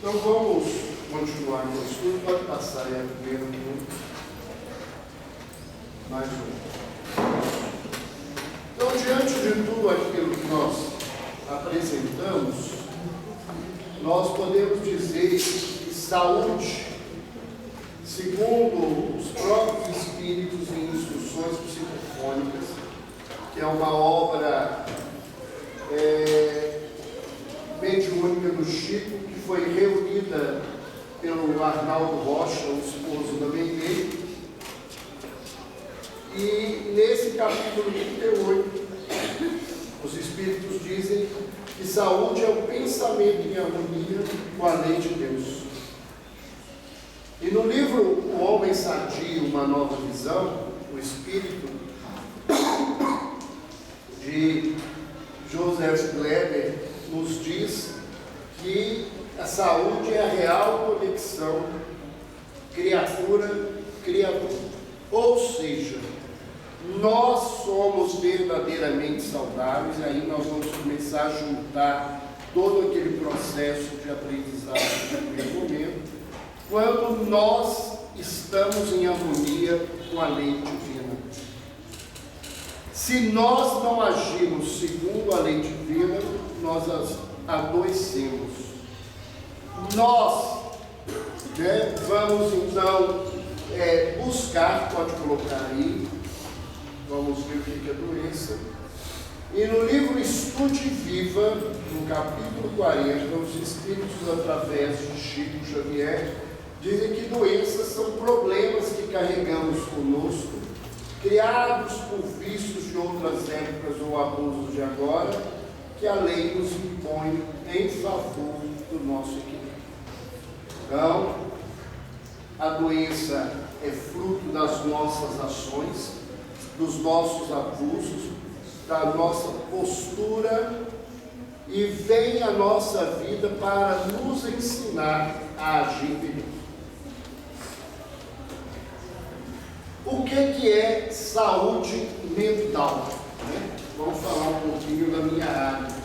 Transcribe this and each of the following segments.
Então vamos continuar com o estudo. Pode passar aí a primeira minuto. Mais um. Então, diante de tudo aquilo que nós apresentamos, nós podemos dizer que saúde, segundo os próprios espíritos em instruções psicofônicas, que é uma obra mediúnica do Chico, que foi reunida pelo Arnaldo Rocha, o esposo da Meire, e nesse capítulo 38, os espíritos dizem que saúde é o pensamento em harmonia com a lei de Deus. E no livro O Homem Sadio, Uma Nova Visão, o espírito de Joseph Kleber nos diz que a saúde é a real conexão criatura-criador. Ou seja, nós somos verdadeiramente saudáveis, e aí nós vamos começar a juntar todo aquele processo de aprendizagem no primeiro momento, quando nós estamos em harmonia com a lei divina. Se nós não agimos segundo a lei divina, nós adoecemos. Nós vamos então buscar, pode colocar aí, vamos ver o que é doença. E no livro Estude Viva, no capítulo 40, os espíritos, através de Chico Xavier, dizem que doenças são problemas que carregamos conosco, criados por vícios de outras épocas ou abusos de agora, que a lei nos impõe em favor do nosso equilíbrio. Então, a doença é fruto das nossas ações, dos nossos abusos, da nossa postura, e vem à nossa vida para nos ensinar a agir melhor. O que é saúde mental? Vamos falar um pouquinho da minha área.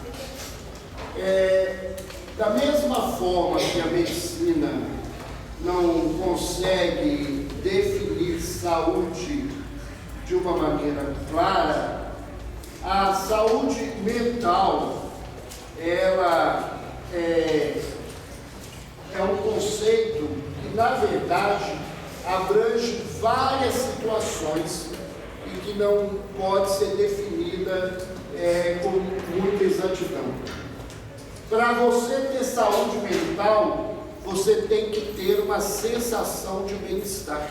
Da mesma forma que a medicina não consegue definir saúde de uma maneira clara, a saúde mental, ela é um conceito que, na verdade, abrange várias situações e que não pode ser definida com muita exatidão. Para você ter saúde mental, você tem que ter uma sensação de bem-estar.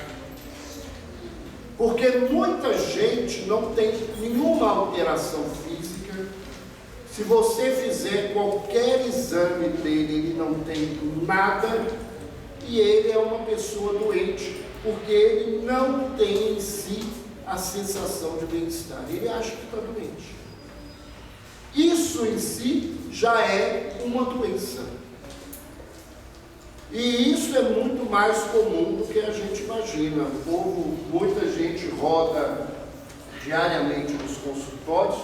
Porque muita gente não tem nenhuma alteração física. Se você fizer qualquer exame dele, ele não tem nada, e ele é uma pessoa doente, porque ele não tem em si a sensação de bem-estar. Ele acha que está doente. Isso em si já é uma doença. E isso é muito mais comum do que a gente imagina. O povo, muita gente roda diariamente nos consultórios,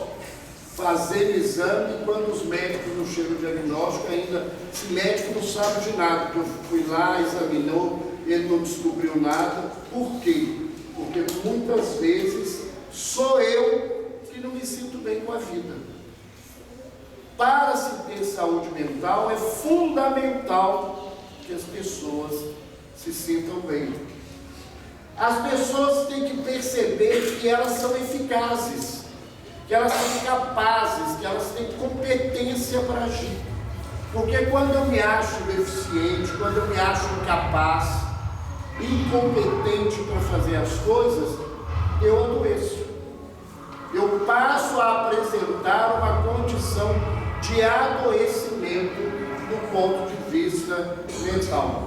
fazendo exame, e quando os médicos não chegam no diagnóstico, ainda, esse médico não sabe de nada, porque eu fui lá, examinou, ele não descobriu nada. Por quê? Porque muitas vezes sou eu que não me sinto bem com a vida. Para se ter saúde mental, é fundamental que as pessoas se sintam bem. As pessoas têm que perceber que elas são eficazes, que elas são capazes, que elas têm competência para agir. Porque quando eu me acho deficiente, quando eu me acho incapaz, incompetente para fazer as coisas, eu adoeço. Eu passo a apresentar uma condição de adoecimento do ponto de vista mental.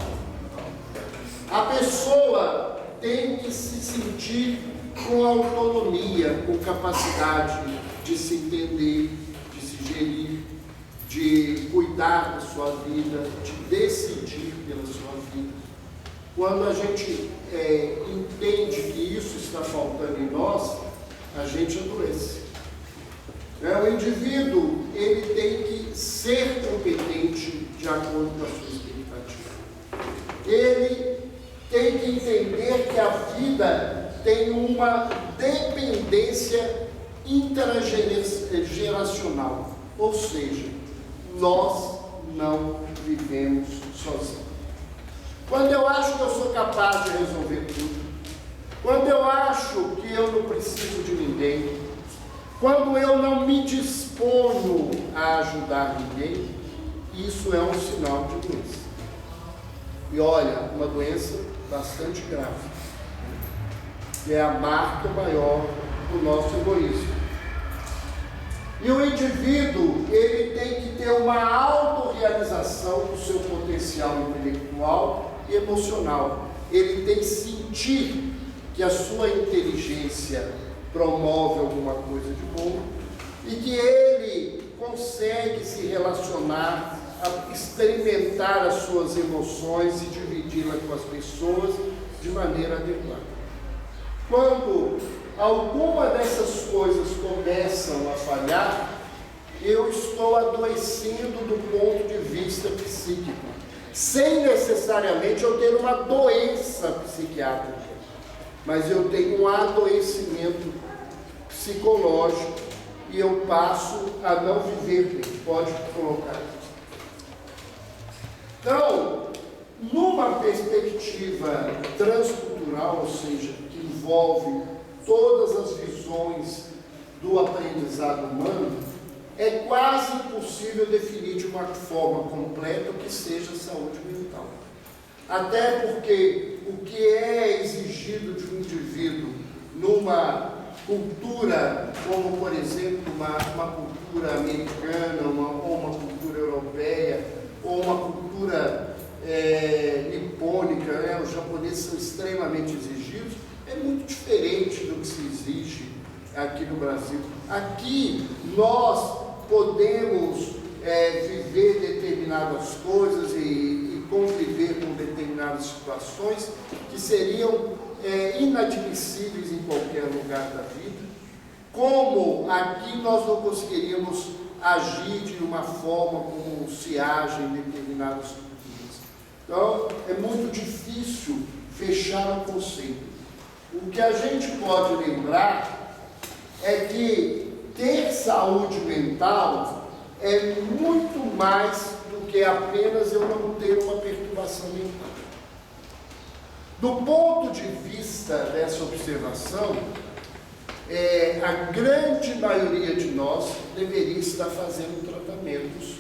A pessoa tem que se sentir com autonomia, com capacidade de se entender, de se gerir, de cuidar da sua vida, de decidir pela sua vida. Quando a gente entende que isso está faltando em nós, a gente adoece. O indivíduo, ele tem que ser competente de acordo com a sua expectativa. tem que entender que a vida tem uma dependência intergeracional, ou seja, nós não vivemos sozinhos. Quando eu acho que eu sou capaz de resolver tudo, quando eu acho que eu não preciso de ninguém, quando eu não me disponho a ajudar ninguém, isso é um sinal de doença. E olha, uma doença bastante grave, que é a marca maior do nosso egoísmo. E o indivíduo, ele tem que ter uma autorrealização do seu potencial intelectual e emocional. Ele tem que sentir que a sua inteligência promove alguma coisa de bom e que ele consegue se relacionar, experimentar as suas emoções e dividi-las com as pessoas de maneira adequada. Quando alguma dessas coisas começam a falhar, eu estou adoecendo do ponto de vista psíquico, sem necessariamente eu ter uma doença psiquiátrica, mas eu tenho um adoecimento psicológico e eu passo a não viver bem. Pode colocar. Então, numa perspectiva transcultural, ou seja, que envolve todas as visões do aprendizado humano, é quase impossível definir de uma forma completa o que seja saúde mental. Até porque o que é exigido de um indivíduo numa cultura, como por exemplo uma cultura americana, ou uma cultura europeia, ou uma cultura nipônica, né? Os japoneses são extremamente exigidos, é muito diferente do que se exige aqui no Brasil. Aqui nós podemos viver determinadas coisas e conviver com determinadas situações que seriam inadmissíveis em qualquer lugar da vida, como aqui nós não conseguiríamos agir de uma forma como se age em determinadas culturas. Então, é muito difícil fechar o conceito. O que a gente pode lembrar é que ter saúde mental é muito mais do que apenas eu não ter uma perturbação mental. Do ponto de vista dessa observação, a grande maioria de nós deveria estar fazendo tratamentos,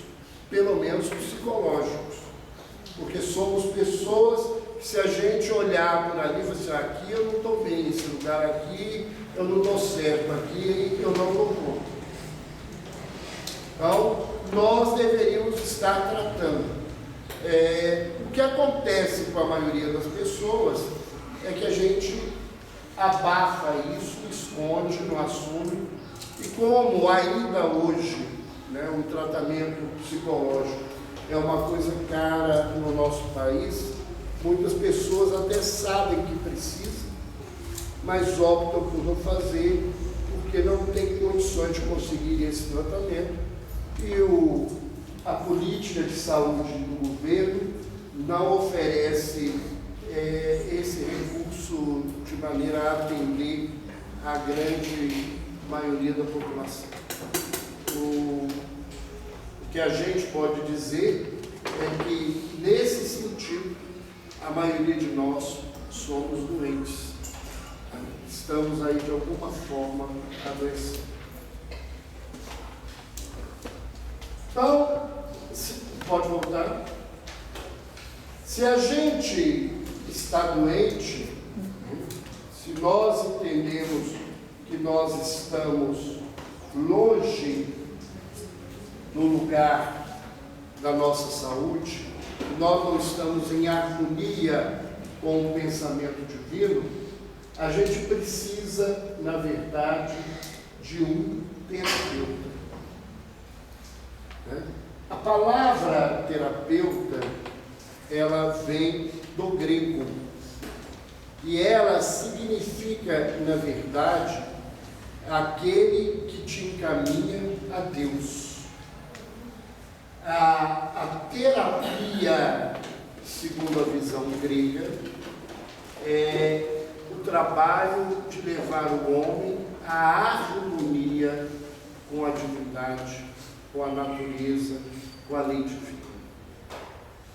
pelo menos psicológicos, porque somos pessoas que, se a gente olhar por ali e falar assim, aqui eu não estou bem, nesse lugar aqui eu não estou certo, aqui eu não estou bom. Então, nós deveríamos estar tratando. O que acontece com a maioria das pessoas é que a gente abafa isso, esconde, não assume, e como ainda hoje, né, um tratamento psicológico é uma coisa cara no nosso país, muitas pessoas até sabem que precisam, mas optam por não fazer, porque não tem condições de conseguir esse tratamento, e a política de saúde do governo não oferece esse recurso de maneira a atender a grande maioria da população. O que a gente pode dizer é que, nesse sentido, a maioria de nós somos doentes. Estamos aí, de alguma forma, adoecendo. Então, pode voltar? Se a gente está doente, se nós entendemos que nós estamos longe do lugar da nossa saúde, nós não estamos em harmonia com o pensamento divino, a gente precisa, na verdade, de um terapeuta. A palavra terapeuta, ela vem do grego e ela significa, na verdade, aquele que te encaminha a Deus. A terapia, segundo a visão grega, é o trabalho de levar o homem à harmonia com a divindade, com a natureza, com a lei divina.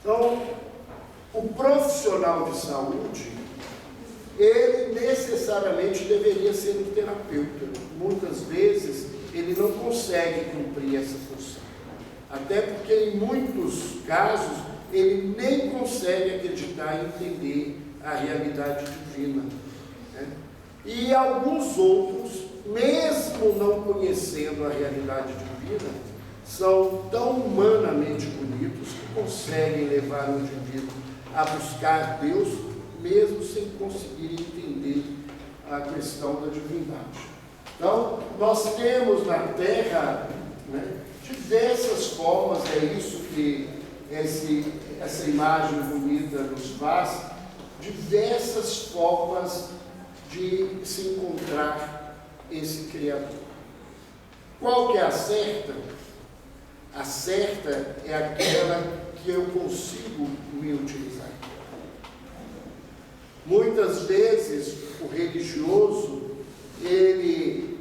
Então, o profissional de saúde, ele necessariamente deveria ser um terapeuta. Muitas vezes, ele não consegue cumprir essa função. Até porque, em muitos casos, ele nem consegue acreditar e entender a realidade divina, né? E alguns outros, mesmo não conhecendo a realidade divina, são tão humanamente bonitos que conseguem levar o indivíduo a buscar Deus, mesmo sem conseguir entender a questão da divindade. Então, nós temos na Terra, né, diversas formas, é isso que essa imagem bonita nos faz, diversas formas de se encontrar esse Criador. Qual que é a certa? A certa é aquela que eu consigo me utilizar. Muitas vezes o religioso, ele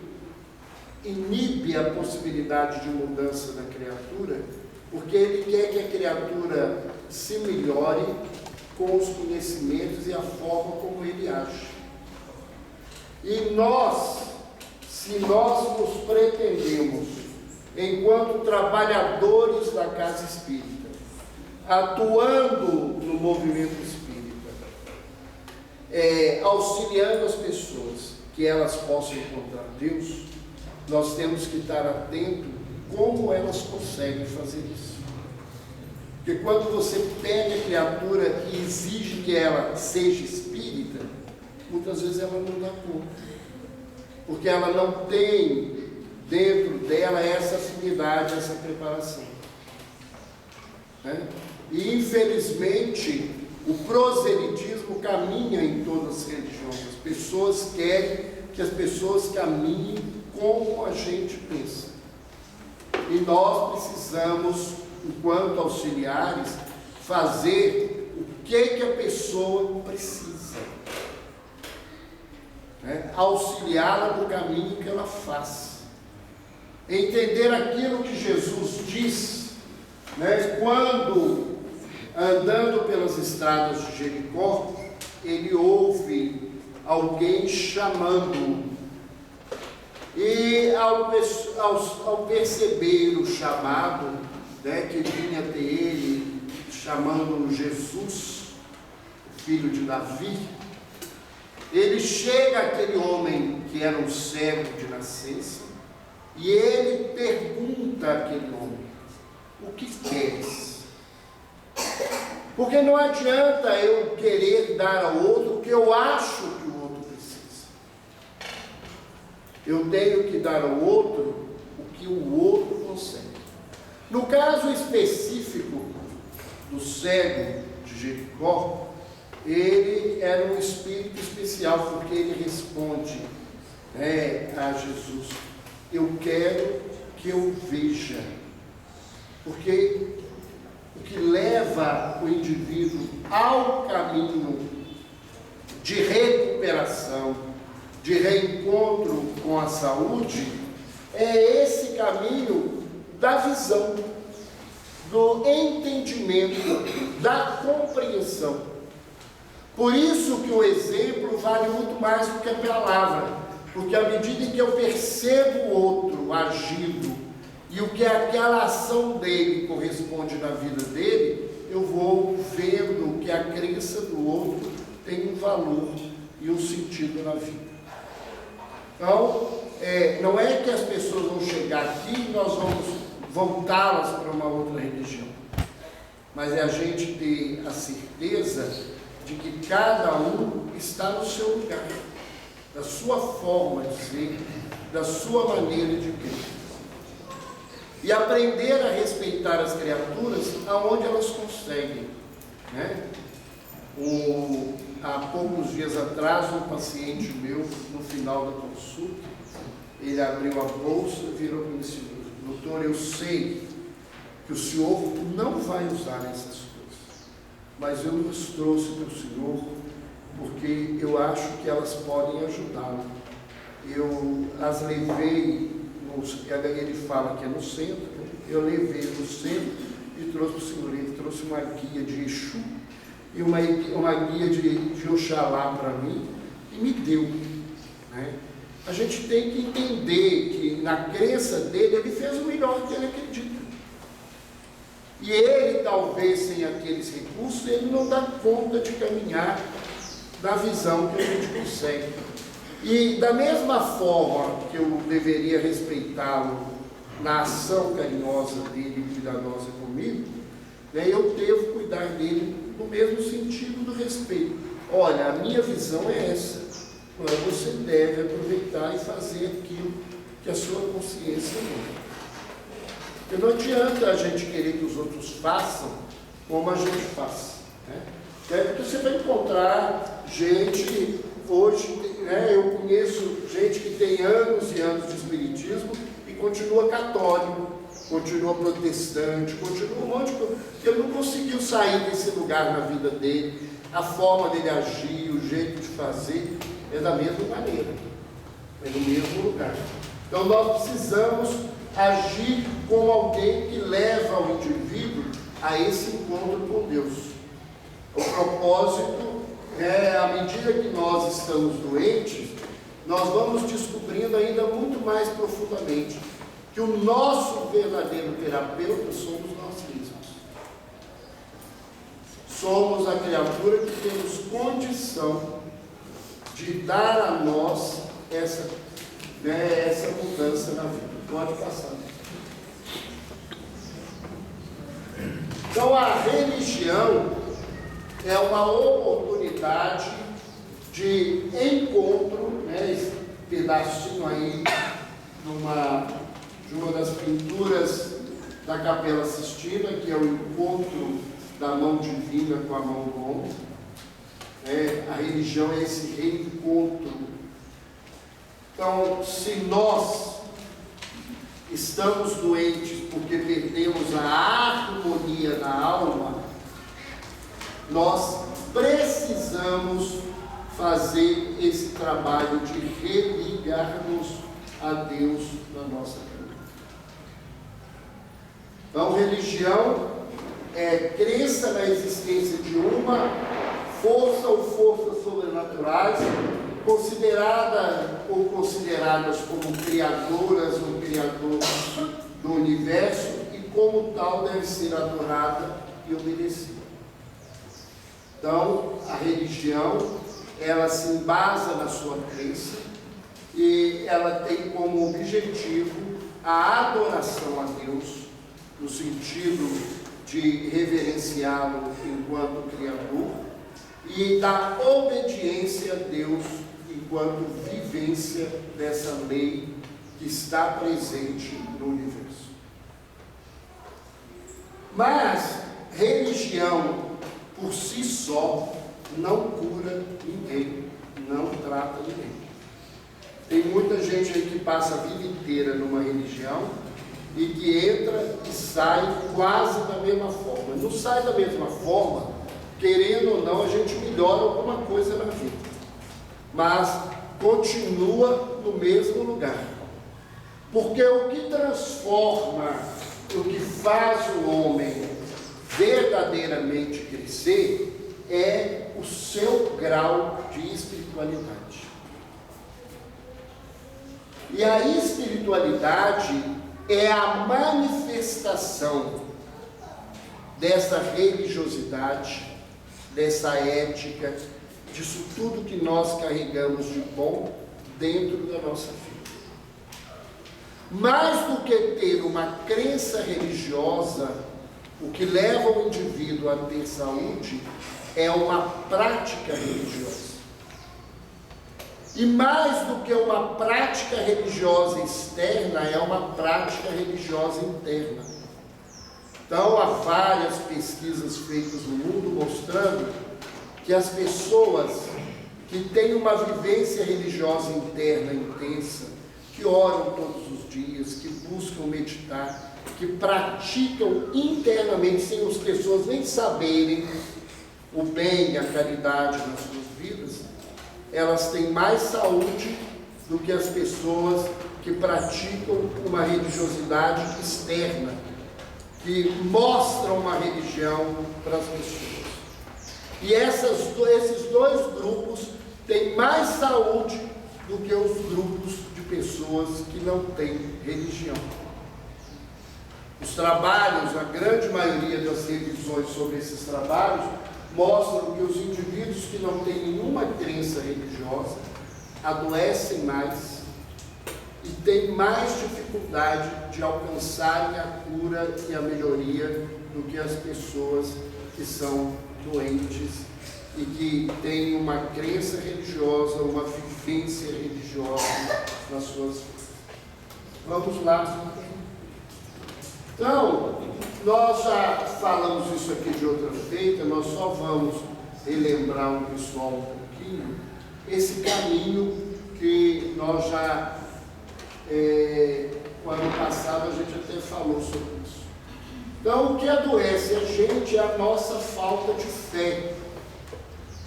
inibe a possibilidade de mudança da criatura, porque ele quer que a criatura se melhore com os conhecimentos e a forma como ele age. E nós, se nós nos pretendemos, enquanto trabalhadores da casa espírita, atuando no movimento espírita, auxiliando as pessoas que elas possam encontrar Deus, nós temos que estar atentos como elas conseguem fazer isso. Porque quando você pega a criatura e exige que ela seja espírita, muitas vezes ela não dá conta, porque ela não tem dentro dela essa afinidade, essa preparação, né? E infelizmente o proselitismo caminha em todas as religiões. As pessoas querem que as pessoas caminhem como a gente pensa, e nós precisamos, enquanto auxiliares, fazer o que a pessoa precisa, né? Auxiliá-la no caminho que ela faz, entender aquilo que Jesus diz, né? Quando, andando pelas estradas de Jericó, ele ouve alguém chamando-o, e ao perceber o chamado, né, que vinha até ele, chamando-o Jesus, filho de Davi, ele chega àquele homem que era um cego de nascença, e ele pergunta àquele homem: o que queres? Porque não adianta eu querer dar ao outro o que eu acho que o outro precisa. Eu tenho que dar ao outro o que o outro consegue. No caso específico do cego de Jericó, ele era um espírito especial, porque ele responde a Jesus: eu quero que eu veja. Porque o que leva o indivíduo ao caminho de recuperação, de reencontro com a saúde, é esse caminho da visão, do entendimento, da compreensão. Por isso que o exemplo vale muito mais do que a palavra, porque à medida em que eu percebo o outro agindo, e o que aquela ação dele corresponde na vida dele, eu vou vendo que a crença do outro tem um valor e um sentido na vida. Então, não é que as pessoas vão chegar aqui e nós vamos voltá-las para uma outra religião, mas é a gente ter a certeza de que cada um está no seu lugar, da sua forma de ser, da sua maneira de crer. E aprender a respeitar as criaturas aonde elas conseguem, né? Há poucos dias atrás, um paciente meu, no final da consulta, ele abriu a bolsa e virou para mim assim: doutor, eu sei que o senhor não vai usar essas coisas, mas eu nos trouxe para o senhor porque eu acho que elas podem ajudá-lo. Eu as levei, ele fala que é no centro, eu levei no centro e trouxe para o senhor. Ele trouxe uma guia de Exu e uma guia de Oxalá para mim e me deu, né? A gente tem que entender que na crença dele, ele fez o melhor que ele acredita. E ele, talvez, sem aqueles recursos, ele não dá conta de caminhar da visão que a gente consegue. E da mesma forma que eu deveria respeitá-lo na ação carinhosa dele e cuidadosa comigo, né, eu devo cuidar dele no mesmo sentido do respeito. Olha, a minha visão é essa. Você deve aproveitar e fazer aquilo que a sua consciência manda. Porque não adianta a gente querer que os outros façam como a gente faz, né? Porque você vai encontrar gente, hoje, né, eu conheço gente que tem anos e anos de espiritismo e continua católico, continua protestante, continua um monte de coisa, porque ele não conseguiu sair desse lugar na vida dele, a forma dele agir, o jeito de fazer é da mesma maneira, é no mesmo lugar. Então nós precisamos agir como alguém que leva o indivíduo a esse encontro com Deus. O propósito é, à medida que nós estamos doentes, nós vamos descobrindo ainda muito mais profundamente que o nosso verdadeiro terapeuta somos nós mesmos. Somos a criatura que temos condição de dar a nós essa mudança na vida. Pode passar. Então a religião é uma oportunidade de encontro, né, esse pedacinho aí de uma das pinturas da Capela Sistina, que é o encontro da mão divina com a mão do homem. A religião é esse reencontro. Então, se nós estamos doentes porque perdemos a harmonia na alma, nós precisamos fazer esse trabalho de religar-nos a Deus na nossa vida. Então, religião é crença na existência de uma força ou forças sobrenaturais, considerada ou consideradas como criadoras ou criador do universo, e como tal deve ser adorada e obedecida. Então, a religião, ela se embasa na sua crença e ela tem como objetivo a adoração a Deus, no sentido de reverenciá-lo enquanto Criador, e da obediência a Deus enquanto vivência dessa lei que está presente no universo. Mas religião por si só não cura ninguém, não trata ninguém. Tem muita gente aí que passa a vida inteira numa religião e que entra e sai quase da mesma forma. Não sai da mesma forma, querendo ou não, a gente melhora alguma coisa na vida, mas continua no mesmo lugar. Porque o que transforma, o que faz o homem verdadeiramente crescer é o seu grau de espiritualidade. E a espiritualidade é a manifestação dessa religiosidade, dessa ética, disso tudo que nós carregamos de bom dentro da nossa vida. Mais do que ter uma crença religiosa, o que leva o indivíduo a ter saúde é uma prática religiosa. E mais do que uma prática religiosa externa, é uma prática religiosa interna. Então, há várias pesquisas feitas no mundo mostrando que as pessoas que têm uma vivência religiosa interna intensa, que oram todos os dias, que buscam meditar, que praticam internamente, sem as pessoas nem saberem, o bem e a caridade nas suas vidas, elas têm mais saúde do que as pessoas que praticam uma religiosidade externa, que mostram uma religião para as pessoas. E esses dois grupos têm mais saúde do que os grupos de pessoas que não têm religião. Os trabalhos, a grande maioria das revisões sobre esses trabalhos, mostram que os indivíduos que não têm nenhuma crença religiosa adoecem mais e têm mais dificuldade de alcançarem a cura e a melhoria do que as pessoas que são doentes e que têm uma crença religiosa, uma vivência religiosa nas suas vidas. Vamos lá. Então, nós já falamos isso aqui de outra feita, nós só vamos relembrar o pessoal um pouquinho esse caminho que nós já, o ano passado a gente até falou sobre isso. Então, o que adoece a gente é a nossa falta de fé,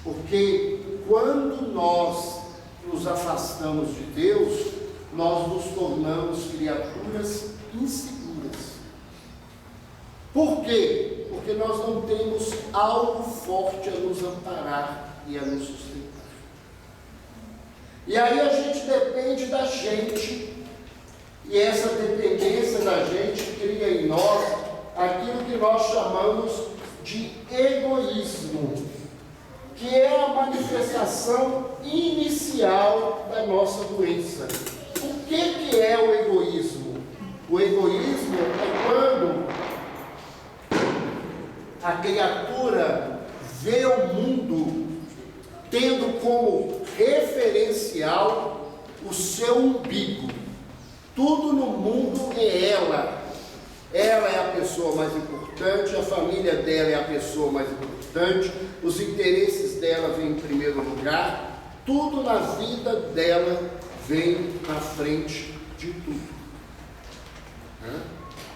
porque quando nós nos afastamos de Deus, nós nos tornamos criaturas inseguras. Por quê? Porque nós não temos algo forte a nos amparar e a nos sustentar. E aí a gente depende da gente, e essa dependência da gente cria em nós aquilo que nós chamamos de egoísmo, que é a manifestação inicial da nossa doença. O que é o egoísmo? O egoísmo é quando a criatura vê o mundo tendo como referencial o seu umbigo. Tudo no mundo é ela. Ela é a pessoa mais importante, a família dela é a pessoa mais importante, os interesses dela vêm em primeiro lugar, tudo na vida dela vem na frente de tudo.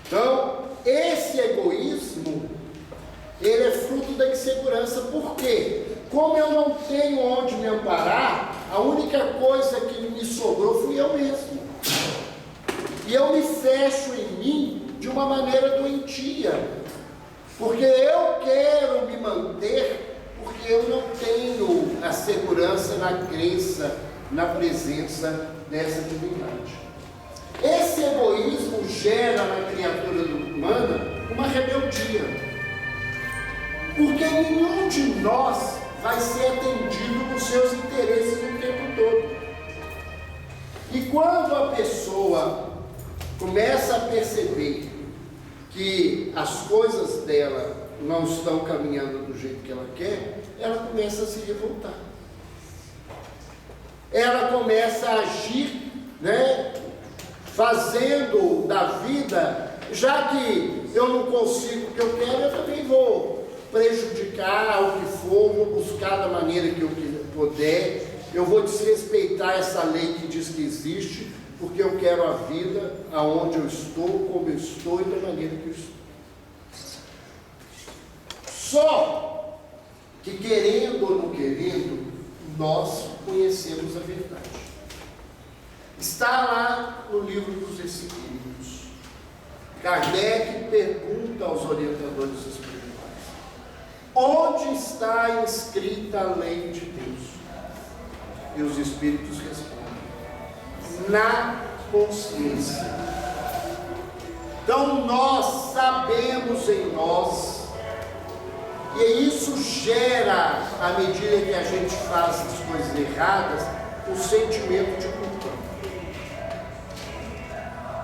Então, esse egoísmo, ele é fruto da insegurança. Por quê? Como eu não tenho onde me amparar, a única coisa que me sobrou fui eu mesmo. E eu me fecho em mim de uma maneira doentia, porque eu quero me manter, porque eu não tenho a segurança na crença, na presença dessa divindade. Esse egoísmo gera na criatura humana uma rebeldia, porque nenhum de nós vai ser atendido nos seus interesses o tempo todo. E quando a pessoa começa a perceber que as coisas dela não estão caminhando do jeito que ela quer, ela começa a se revoltar. Ela começa a agir, fazendo da vida, já que eu não consigo o que eu quero, eu também vou prejudicar o que for, vou buscar da maneira que eu puder, eu vou desrespeitar essa lei que diz que existe, porque eu quero a vida aonde eu estou, como eu estou e da maneira que eu estou. Só que, querendo ou não querendo, nós conhecemos a verdade. Está lá no livro dos Espíritos. Kardec pergunta aos orientadores espirituais: onde está inscrita a lei de Deus? E os Espíritos respondem: na consciência. Então nós sabemos em nós, e isso gera, à medida que a gente faz as coisas erradas, o sentimento de culpa.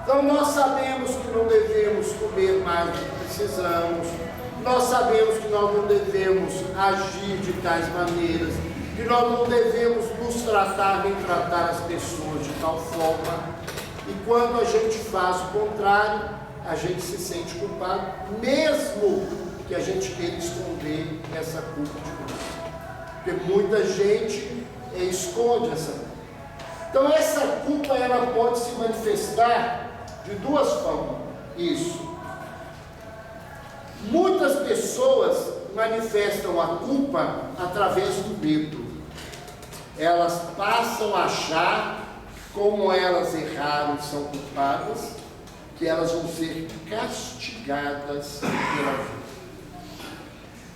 Então nós sabemos que não devemos comer mais do que precisamos, nós sabemos que nós não devemos agir de tais maneiras, que nós não devemos nos tratar nem tratar as pessoas de tal forma, e quando a gente faz o contrário, a gente se sente culpado, mesmo que a gente queira esconder essa culpa de nós, porque muita gente esconde essa culpa. Então essa culpa, ela pode se manifestar de duas formas. Muitas pessoas manifestam a culpa através do medo. elas passam a achar, como elas erraram e são culpadas, que elas vão ser castigadas pela vida.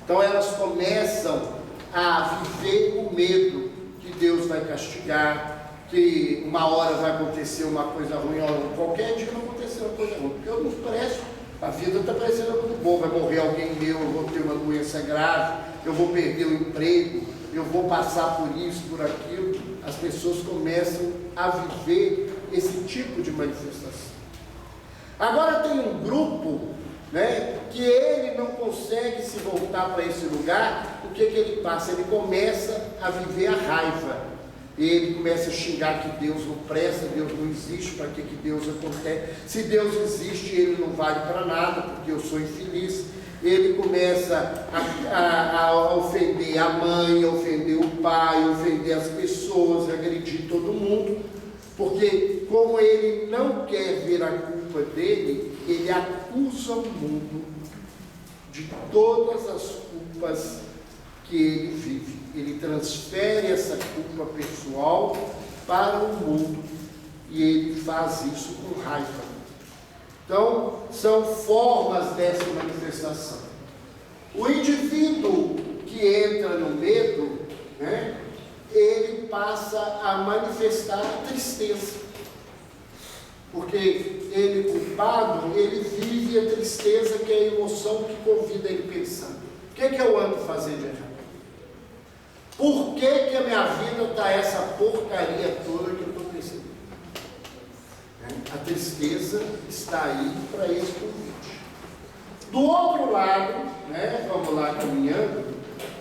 Então elas começam a viver o medo que Deus vai castigar, que uma hora vai acontecer uma coisa ruim, ou qualquer dia vai acontecer uma coisa ruim, porque eu não presto, a vida está parecendo muito boa, vai morrer alguém meu, eu vou ter uma doença grave, eu vou perder o emprego, eu vou passar por isso, por aquilo. As pessoas começam a viver esse tipo de manifestação. Agora tem um grupo, que ele não consegue se voltar para esse lugar. O que ele passa? Ele começa a viver a raiva, ele começa a xingar que Deus não presta, Deus não existe, para que Deus acontece? Se Deus existe, ele não vale para nada, porque eu sou infeliz. Ele começa a ofender a mãe, a ofender o pai, a ofender as pessoas, a agredir todo mundo, porque como ele não quer ver a culpa dele, ele acusa o mundo de todas as culpas que ele vive. Ele transfere essa culpa pessoal para o mundo e ele faz isso com raiva. Então, são formas dessa manifestação. O indivíduo que entra no medo, ele passa a manifestar a tristeza. Porque ele, culpado, ele vive a tristeza, que é a emoção que convida ele a pensar. O que eu ando fazendo de errado? Por que a minha vida está essa porcaria toda que eu estou percebendo? A tristeza está aí para esse convite. Do outro lado, vamos lá caminhando,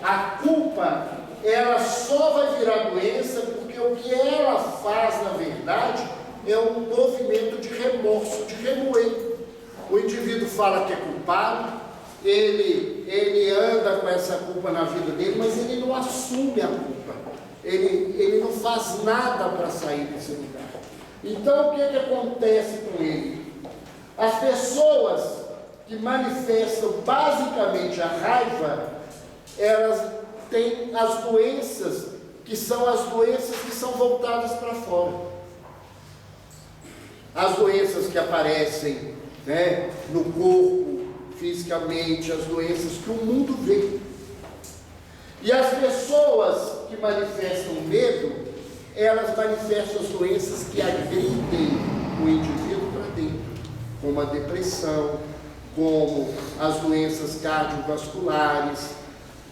a culpa, ela só vai virar doença porque o que ela faz, na verdade, é um movimento de remorso, de remoer. O indivíduo fala que é culpado, ele anda com essa culpa na vida dele, mas ele não assume a culpa, ele não faz nada para sair desse lugar. Então, o que acontece com ele? As pessoas que manifestam basicamente a raiva, elas têm as doenças, que são as doenças que são voltadas para fora. As doenças que aparecem no corpo, fisicamente, as doenças que o mundo vê. E as pessoas que manifestam medo, elas manifestam as doenças que agridem o indivíduo para dentro, como a depressão, como as doenças cardiovasculares,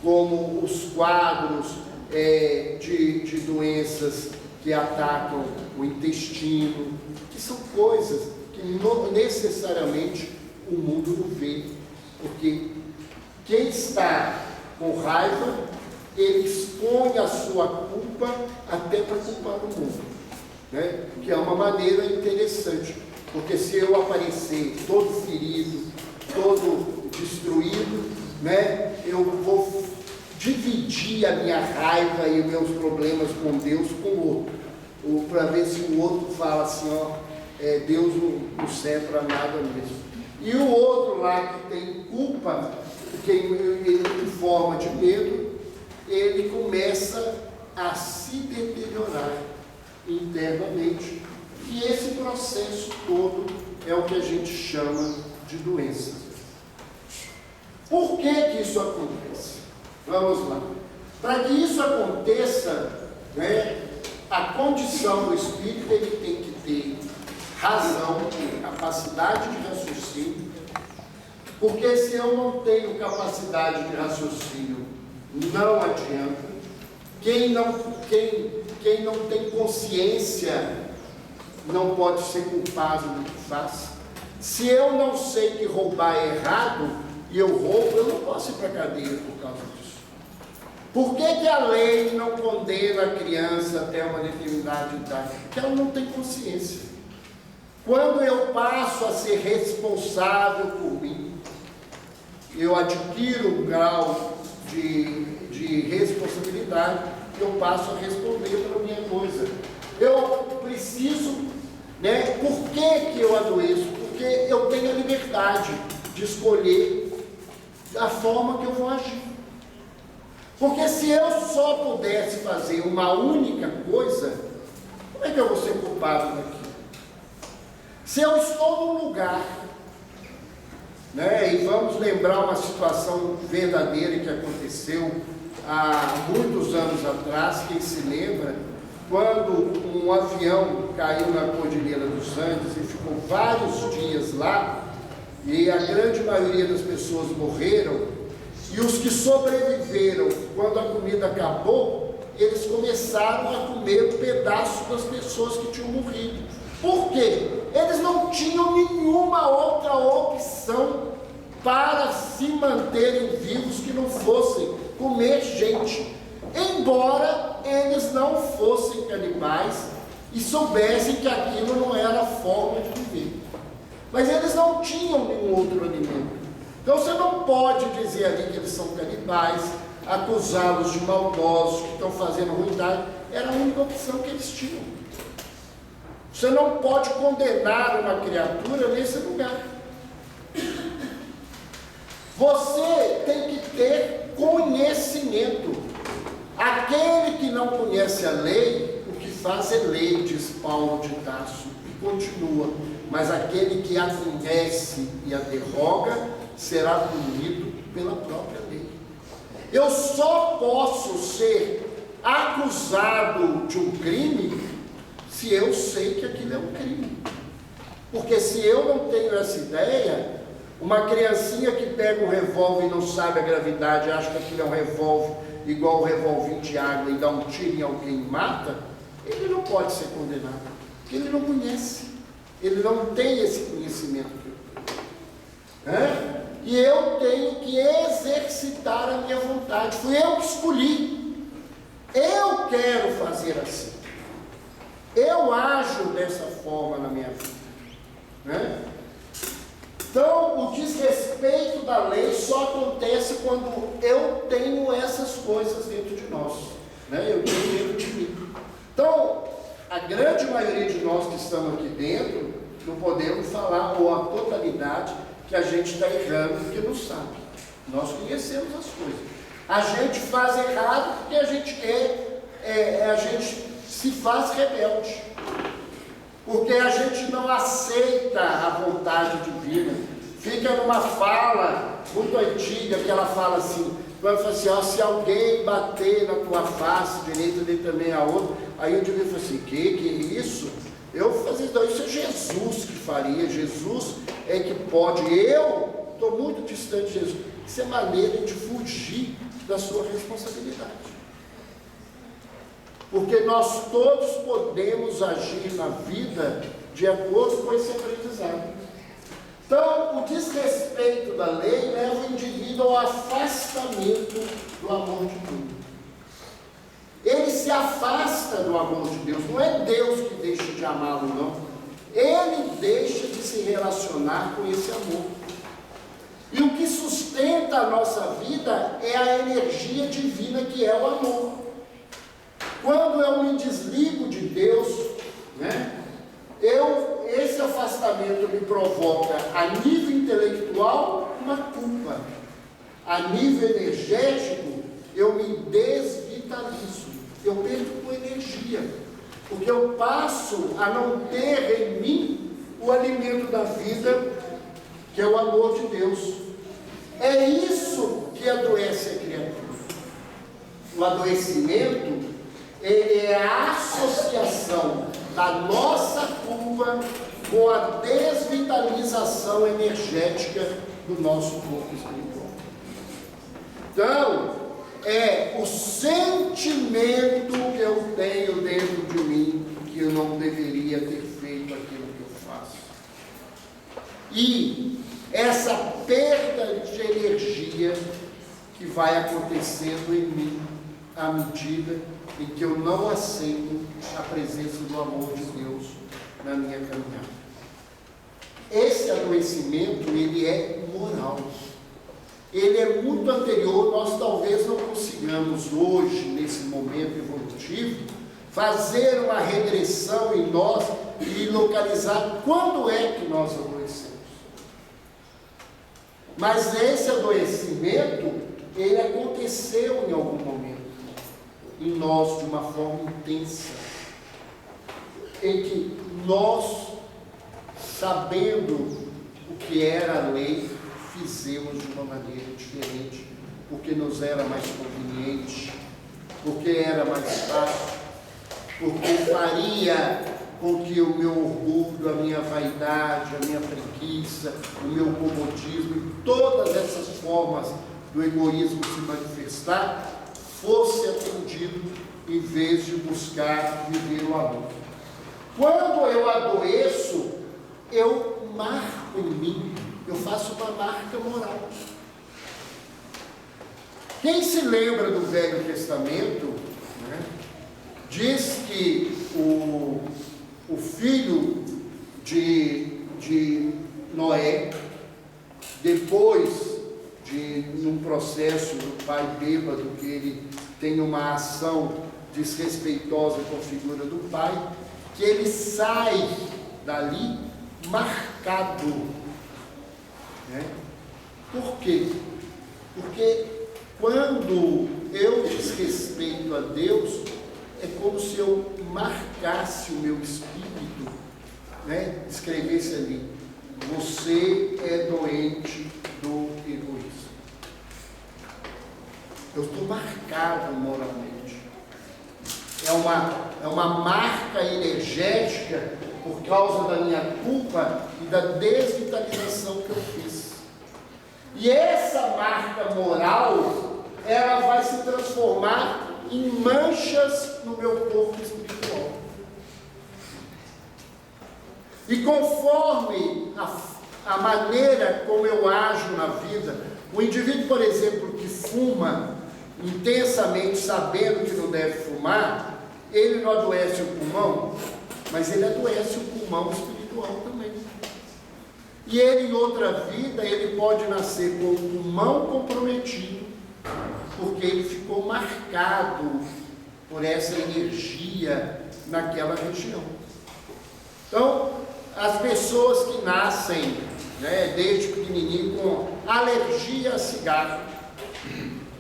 como os quadros de doenças que atacam o intestino, que são coisas que não necessariamente o mundo não vê, porque quem está com raiva, ele expõe a sua culpa até para culpar o mundo, que é uma maneira interessante, porque se eu aparecer todo ferido, todo destruído, eu vou dividir a minha raiva e os meus problemas com Deus com o outro, para ver se o outro fala assim, Deus não serve para nada mesmo. E o outro lá que tem culpa, que ele em forma de medo, ele começa a se deteriorar internamente. E esse processo todo é o que a gente chama de doença. Por que isso acontece? Vamos lá. Para que isso aconteça, a condição do espírito, ele tem que ter razão, capacidade de raciocínio, porque se eu não tenho capacidade de raciocínio, não adianta. Quem não tem consciência não pode ser culpado do que faz. Se eu não sei que roubar é errado e eu roubo, eu não posso ir para a cadeia por causa disso. Por que a lei não condena a criança até uma determinada idade? Porque ela não tem consciência. Quando eu passo a ser responsável por mim, eu adquiro um grau de responsabilidade, eu passo a responder para a minha coisa. Eu preciso, por que eu adoeço? Porque eu tenho a liberdade de escolher a forma que eu vou agir. Porque se eu só pudesse fazer uma única coisa, como é que eu vou ser culpado daquilo? Se eu estou num lugar, né, e vamos lembrar uma situação verdadeira que aconteceu há muitos anos atrás, quem se lembra, quando um avião caiu na Cordilheira dos Andes e ficou vários dias lá, e a grande maioria das pessoas morreram, e os que sobreviveram, quando a comida acabou, eles começaram a comer um pedaço das pessoas que tinham morrido. Por quê? Eles não tinham nenhuma outra opção para se manterem vivos que não fossem comer gente. Embora eles não fossem canibais e soubessem que aquilo não era a forma de viver. Mas eles não tinham nenhum outro alimento. Então você não pode dizer ali que eles são canibais, acusá-los de maldosos, que estão fazendo ruindade. Era a única opção que eles tinham. Você não pode condenar uma criatura nesse lugar. Você tem que ter conhecimento. Aquele que não conhece a lei, o que faz é lei, diz Paulo de Tarso, e continua. Mas aquele que a conhece e a derroga, será punido pela própria lei. Eu só posso ser acusado de um crime se eu sei que aquilo é um crime. Porque se eu não tenho essa ideia, uma criancinha que pega um revólver e não sabe a gravidade, acha que aquilo é um revólver igual um revólver de água e dá um tiro em alguém e mata, ele não pode ser condenado, porque ele não conhece, ele não tem esse conhecimento que eu tenho. E eu tenho que exercitar a minha vontade. Fui eu que escolhi. Eu quero fazer assim. Eu ajo dessa forma na minha vida. Então, o desrespeito da lei só acontece quando eu tenho essas coisas dentro de nós. Eu tenho dentro de mim. Então, a grande maioria de nós que estamos aqui dentro, não podemos falar, ou a totalidade, que a gente está errando porque não sabe. Nós conhecemos as coisas. A gente faz errado porque a gente a gente se faz rebelde. Porque a gente não aceita a vontade divina. Fica numa fala muito antiga, que ela fala assim, vai falar assim, ó, se alguém bater na tua face direita, dele também a outra, aí eu devia falar assim, que é isso? Eu vou fazer isso, é Jesus que faria, Jesus é que pode, eu estou muito distante de Jesus. Isso é maneira de fugir da sua responsabilidade. Porque nós todos podemos agir na vida de acordo com esse aprendizado. Então, o desrespeito da lei leva o indivíduo ao afastamento do amor de Deus. Ele se afasta do amor de Deus. Não é Deus que deixa de amá-lo, não. Ele deixa de se relacionar com esse amor. E o que sustenta a nossa vida é a energia divina que é o amor. Quando eu me desligo de Deus, esse afastamento me provoca, a nível intelectual, uma culpa. A nível energético, eu me desvitalizo. Eu perco energia. Porque eu passo a não ter em mim o alimento da vida, que é o amor de Deus. É isso que adoece a criatura. O adoecimento, ele é a associação da nossa culpa com a desvitalização energética do nosso corpo espiritual. Então, é o sentimento que eu tenho dentro de mim que eu não deveria ter feito aquilo que eu faço. E essa perda de energia que vai acontecendo em mim à medida em que eu não aceito a presença do amor de Deus na minha caminhada. Esse adoecimento, ele é moral. Ele é muito anterior, nós talvez não consigamos hoje, nesse momento evolutivo, fazer uma regressão em nós e localizar quando é que nós adoecemos. Mas esse adoecimento, ele aconteceu em algum momento, em nós, de uma forma intensa, em que nós, sabendo o que era a lei, fizemos de uma maneira diferente, porque nos era mais conveniente, porque era mais fácil, porque faria com que o meu orgulho, a minha vaidade, a minha preguiça, o meu comodismo, todas essas formas do egoísmo se manifestar, fosse atendido em vez de buscar viver o amor. Quando eu adoeço, eu marco em mim, eu faço uma marca moral. Quem se lembra do Velho Testamento, né, diz que o filho de Noé, depois de num processo do pai bêbado, que ele tem uma ação desrespeitosa com a figura do pai, que ele sai dali marcado, né? Por quê? Porque quando eu desrespeito a Deus, é como se eu marcasse o meu espírito, né? Escrevesse ali: você é doente do egoísmo. Eu estou marcado moralmente. É uma marca energética por causa da minha culpa e da desvitalização que eu fiz. E essa marca moral, ela vai se transformar em manchas no meu corpo espiritual. E conforme a maneira como eu ajo na vida, o indivíduo, por exemplo, que fuma intensamente, sabendo que não deve fumar, ele não adoece o pulmão, mas ele adoece o pulmão espiritual também. E ele, em outra vida, ele pode nascer com o pulmão comprometido, porque ele ficou marcado por essa energia naquela região. Então, as pessoas que nascem, né, desde pequenininho com alergia a cigarro,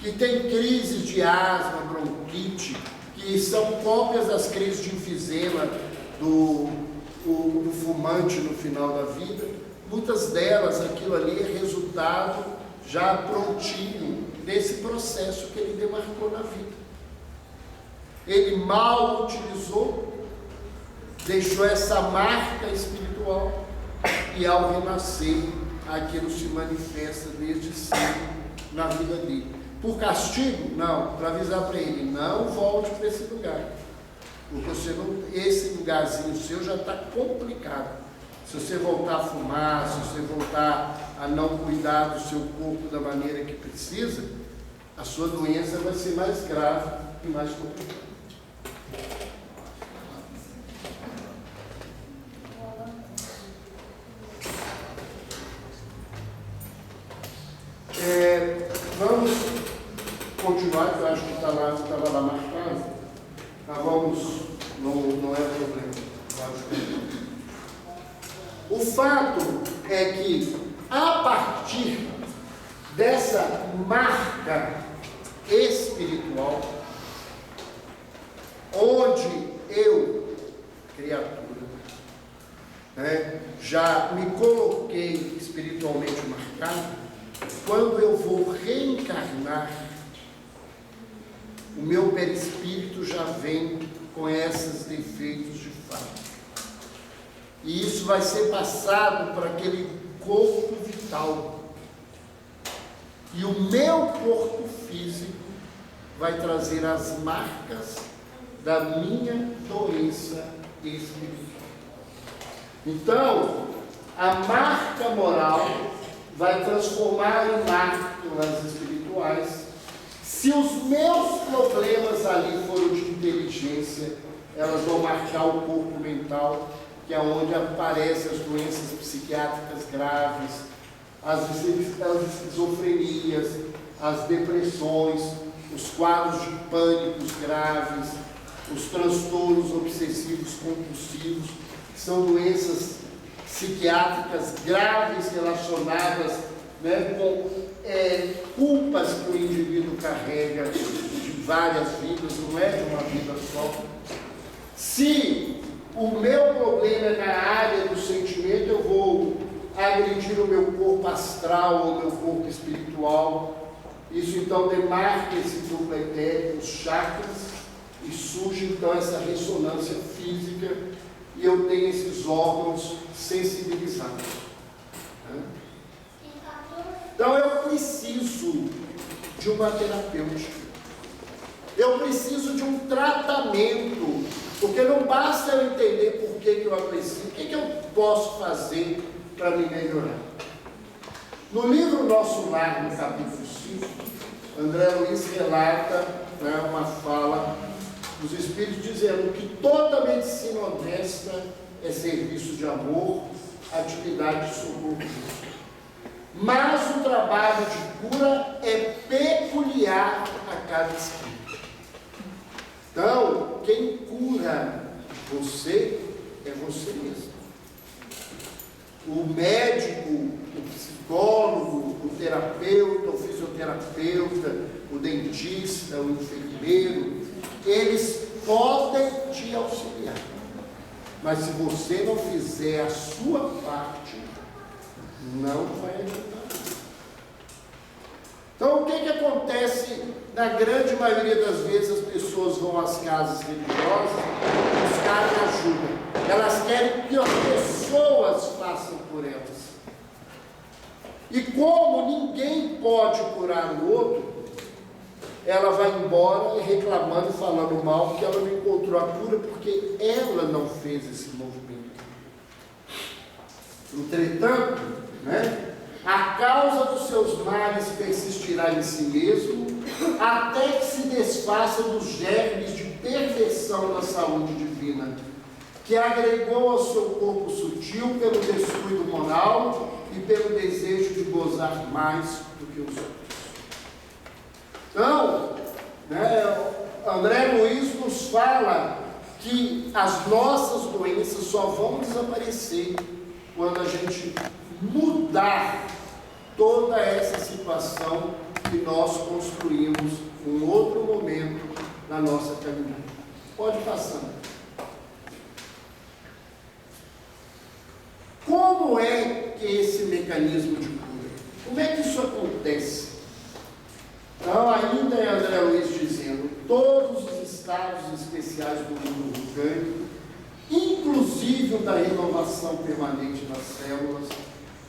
que tem crises de asma, bronquite, que são cópias das crises de enfisema do fumante no final da vida, muitas delas, aquilo ali é resultado já prontinho desse processo que ele demarcou na vida. Ele mal utilizou, deixou essa marca espiritual, e ao renascer, aquilo se manifesta desde sempre na vida dele. Por castigo? Não, para avisar para ele: não volte para esse lugar, porque esse lugarzinho seu já está complicado. Se você voltar a fumar, se você voltar a não cuidar do seu corpo da maneira que precisa, a sua doença vai ser mais grave e mais complicada. Vamos continuar, que eu acho que estava lá marcado. Mas vamos, não é problema. O fato é que, a partir dessa marca espiritual, onde eu, criatura, né, já me coloquei espiritualmente marcado, quando eu vou reencarnar, o meu perispírito já vem com esses defeitos de fato. E isso vai ser passado para aquele corpo vital. E o meu corpo físico vai trazer as marcas da minha doença espiritual. Então, a marca moral vai transformar em marcas espirituais. Se os meus problemas ali foram de inteligência, elas vão marcar o corpo mental, que é onde aparecem as doenças psiquiátricas graves, as esquizofrenias, as depressões, os quadros de pânicos graves, os transtornos obsessivos compulsivos, que são doenças psiquiátricas graves relacionadas, né, com culpas que o indivíduo carrega de várias vidas, não é de uma vida só. Se o meu problema é na área do sentimento, eu vou agredir o meu corpo astral ou o meu corpo espiritual. Isso então demarca esse duplo etérico, os chakras, e surge então essa ressonância física e eu tenho esses órgãos sensibilizados. Então eu preciso de uma terapêutica. Eu preciso de um tratamento, porque não basta eu entender por que eu aprecio, o que eu posso fazer para me melhorar. No livro Nosso Lar, no capítulo 5, André Luiz relata uma fala dos Espíritos dizendo que toda medicina honesta é serviço de amor, atividade de socorro. Mas o trabalho de cura é peculiar a cada espírito. Então, quem cura você é você mesmo. O médico, o psicólogo, o terapeuta, o fisioterapeuta, o dentista, o enfermeiro, eles podem te auxiliar. Mas se você não fizer a sua parte, não vai adiantar. Então, o que acontece? Na grande maioria das vezes, as pessoas vão às casas religiosas buscar ajuda. Elas querem que as pessoas façam por elas. E como ninguém pode curar o outro, ela vai embora reclamando e falando mal que ela não encontrou a cura porque ela não fez esse movimento. Entretanto, a causa dos seus males persistirá em si mesmo, até que se desfaça dos germes de perversão da saúde divina, que agregou ao seu corpo sutil pelo descuido moral e pelo desejo de gozar mais do que os outros. Então, André Luiz nos fala que as nossas doenças só vão desaparecer quando a gente mudar toda essa situação que nós construímos em um outro momento na nossa caminhada. Pode passar. Como é que esse mecanismo de cura? Como é que isso acontece? Então, ainda é André Luiz dizendo, todos os estados especiais do mundo orgânico, inclusive o da renovação permanente das células,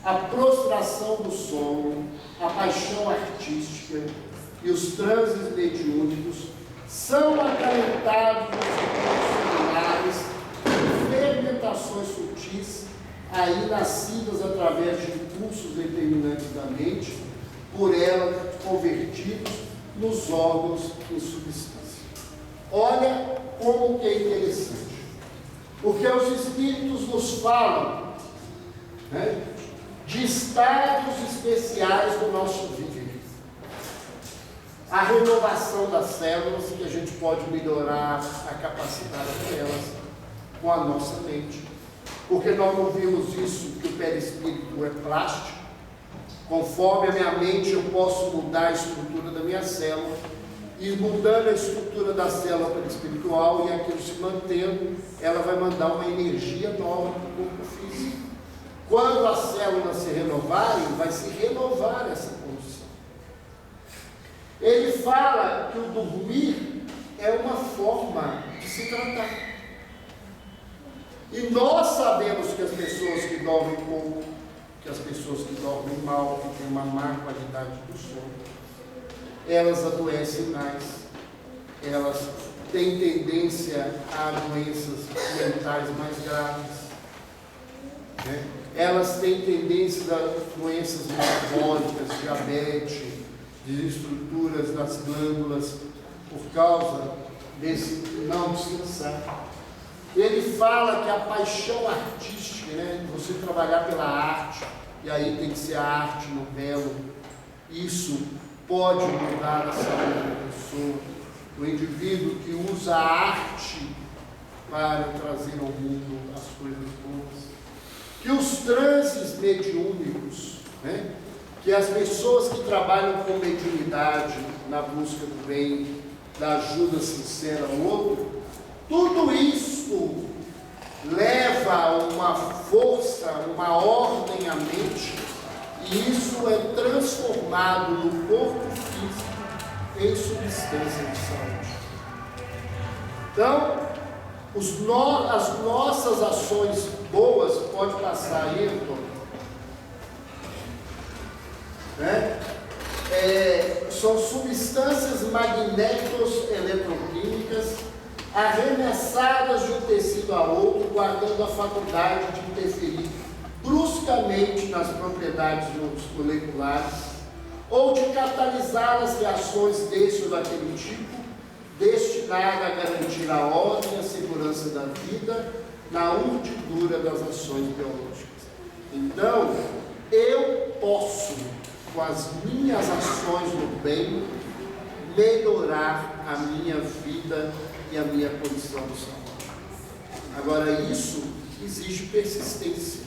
a prostração do sono, a paixão artística e os transes mediúnicos são acalentados nos celulares de fermentações sutis, aí nascidas através de impulsos determinantes da mente, por ela convertidos nos órgãos em substância. Olha como que é interessante, porque os Espíritos nos falam de estados especiais do nosso viver. A renovação das células, que a gente pode melhorar a capacidade delas com a nossa mente. Porque nós não vimos isso, que o perispírito é plástico. Conforme a minha mente, eu posso mudar a estrutura da minha célula. E mudando a estrutura da célula perispiritual e aquilo se mantendo, ela vai mandar uma energia nova para o corpo físico. Quando as células se renovarem, vai se renovar essa condição. Ele fala que o dormir é uma forma de se tratar. E nós sabemos que as pessoas que dormem pouco, que as pessoas que dormem mal, que têm uma má qualidade do sono, elas adoecem mais, elas têm tendência a doenças mentais mais graves, elas têm tendência a doenças metabólicas, diabetes, desestruturas das glândulas, por causa desse não descansar. Ele fala que a paixão artística, você trabalhar pela arte, e aí tem que ser a arte no belo, isso pode mudar a saúde da pessoa. O indivíduo que usa a arte para trazer ao mundo as coisas boas. Que os transes mediúnicos, que as pessoas que trabalham com mediunidade, na busca do bem, da ajuda sincera ao outro, tudo isso leva uma força, uma ordem à mente, e isso é transformado no corpo físico em substância de saúde. Então, as nossas ações boas, pode passar aí, Antônio, né? São substâncias magnético-eletroquímicas arremessadas de um tecido a outro, guardando a faculdade de interferir bruscamente nas propriedades moleculares, ou de catalisar as reações desse ou daquele tipo, destinada a garantir a ordem e a segurança da vida na urdidura das ações biológicas. Então, eu posso, com as minhas ações no bem, melhorar a minha vida e a minha condição de saúde. Agora, isso exige persistência,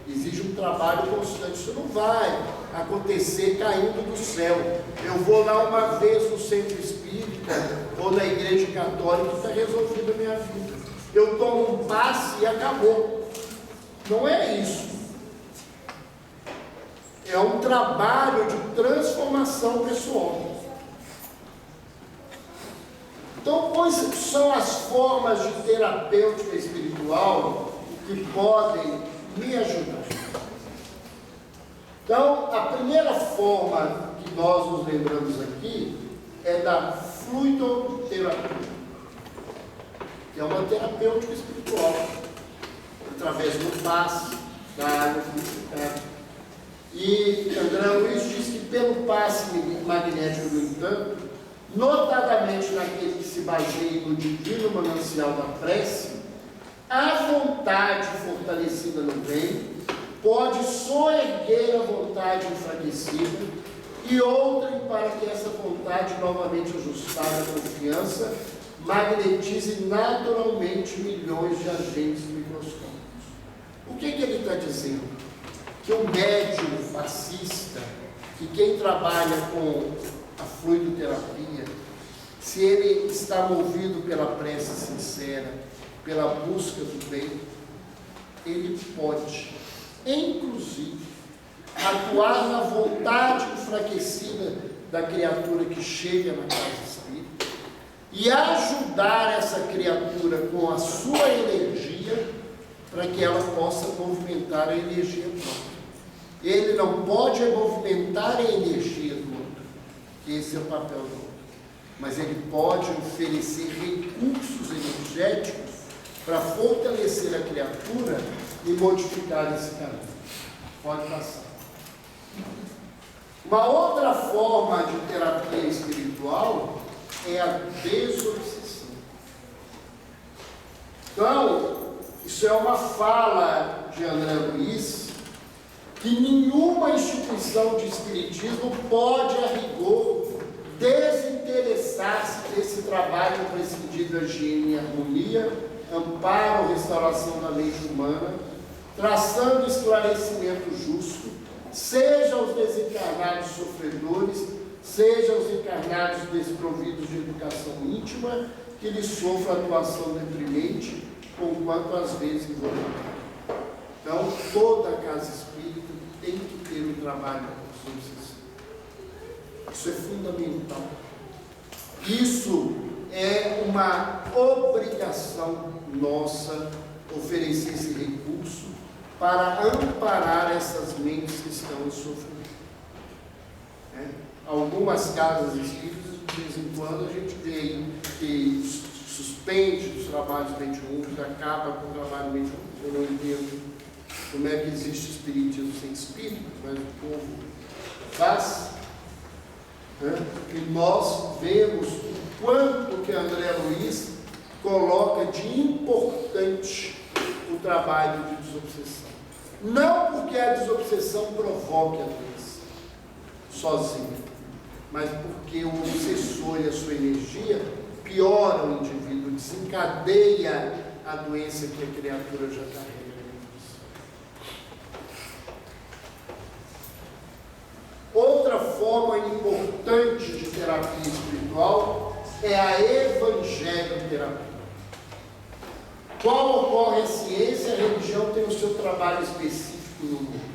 exige um trabalho constante. Isso não vai acontecer caindo do céu. Eu vou lá uma vez no centro espírita ou na igreja católica e está resolvida a minha vida. Eu tomo um passe e acabou. Não é isso. É um trabalho de transformação pessoal. Então, quais são as formas de terapêutica espiritual que podem me ajudar? Então, a primeira forma que nós nos lembramos aqui é da fluidoterapia, que é uma terapêutica espiritual, através do passe, da água fluidificada. E André Luiz diz que pelo passe magnético, no entanto, notadamente naquele que se baseia no divino manancial da prece, a vontade fortalecida no bem pode soerguer a vontade enfraquecida e outrem para que essa vontade novamente ajustada à confiança magnetize naturalmente milhões de agentes microscópicos. O que ele está dizendo? Que o médium fascista, que quem trabalha com a fluidoterapia, se ele está movido pela prece sincera, pela busca do bem, ele pode, inclusive, atuar na vontade enfraquecida da criatura que chega na casa espírita e ajudar essa criatura com a sua energia para que ela possa movimentar a energia do outro. Ele não pode movimentar a energia do outro, que esse é o papel do outro, mas ele pode oferecer recursos energéticos para fortalecer a criatura e modificar esse caminho. Pode passar. Uma outra forma de terapia espiritual é a desobsessão. Então, isso é uma fala de André Luiz, que nenhuma instituição de espiritismo pode, a rigor, desinteressar-se desse trabalho imprescindível de higiene e harmonia, amparo, restauração da mente humana, traçando esclarecimento justo, seja os desencarnados sofredores, seja os encarnados desprovidos de educação íntima, que lhes sofra atuação deprimente, conquanto às vezes involuntária. Então, toda casa espírita tem que ter um trabalho de obsessão. Isso é fundamental. Isso é uma obrigação nossa, oferecer esse recurso para amparar essas mentes que estão em sofrimento. Algumas casas espíritas, de vez em quando, a gente vê aí que suspende os trabalhos mediúnicos, acaba com o trabalho mediúnico. Eu não entendo como é que existe espiritismo sem espírito, mas o povo faz. E nós vemos o quanto que André Luiz coloca de importante o trabalho de desobsessão. Não porque a desobsessão provoque a doença sozinha, mas porque o obsessor e a sua energia pioram o indivíduo, desencadeia a doença que a criatura já carrega. grande de terapia espiritual é a evangelioterapia. Qual ocorre a ciência, a religião tem o seu trabalho específico no mundo.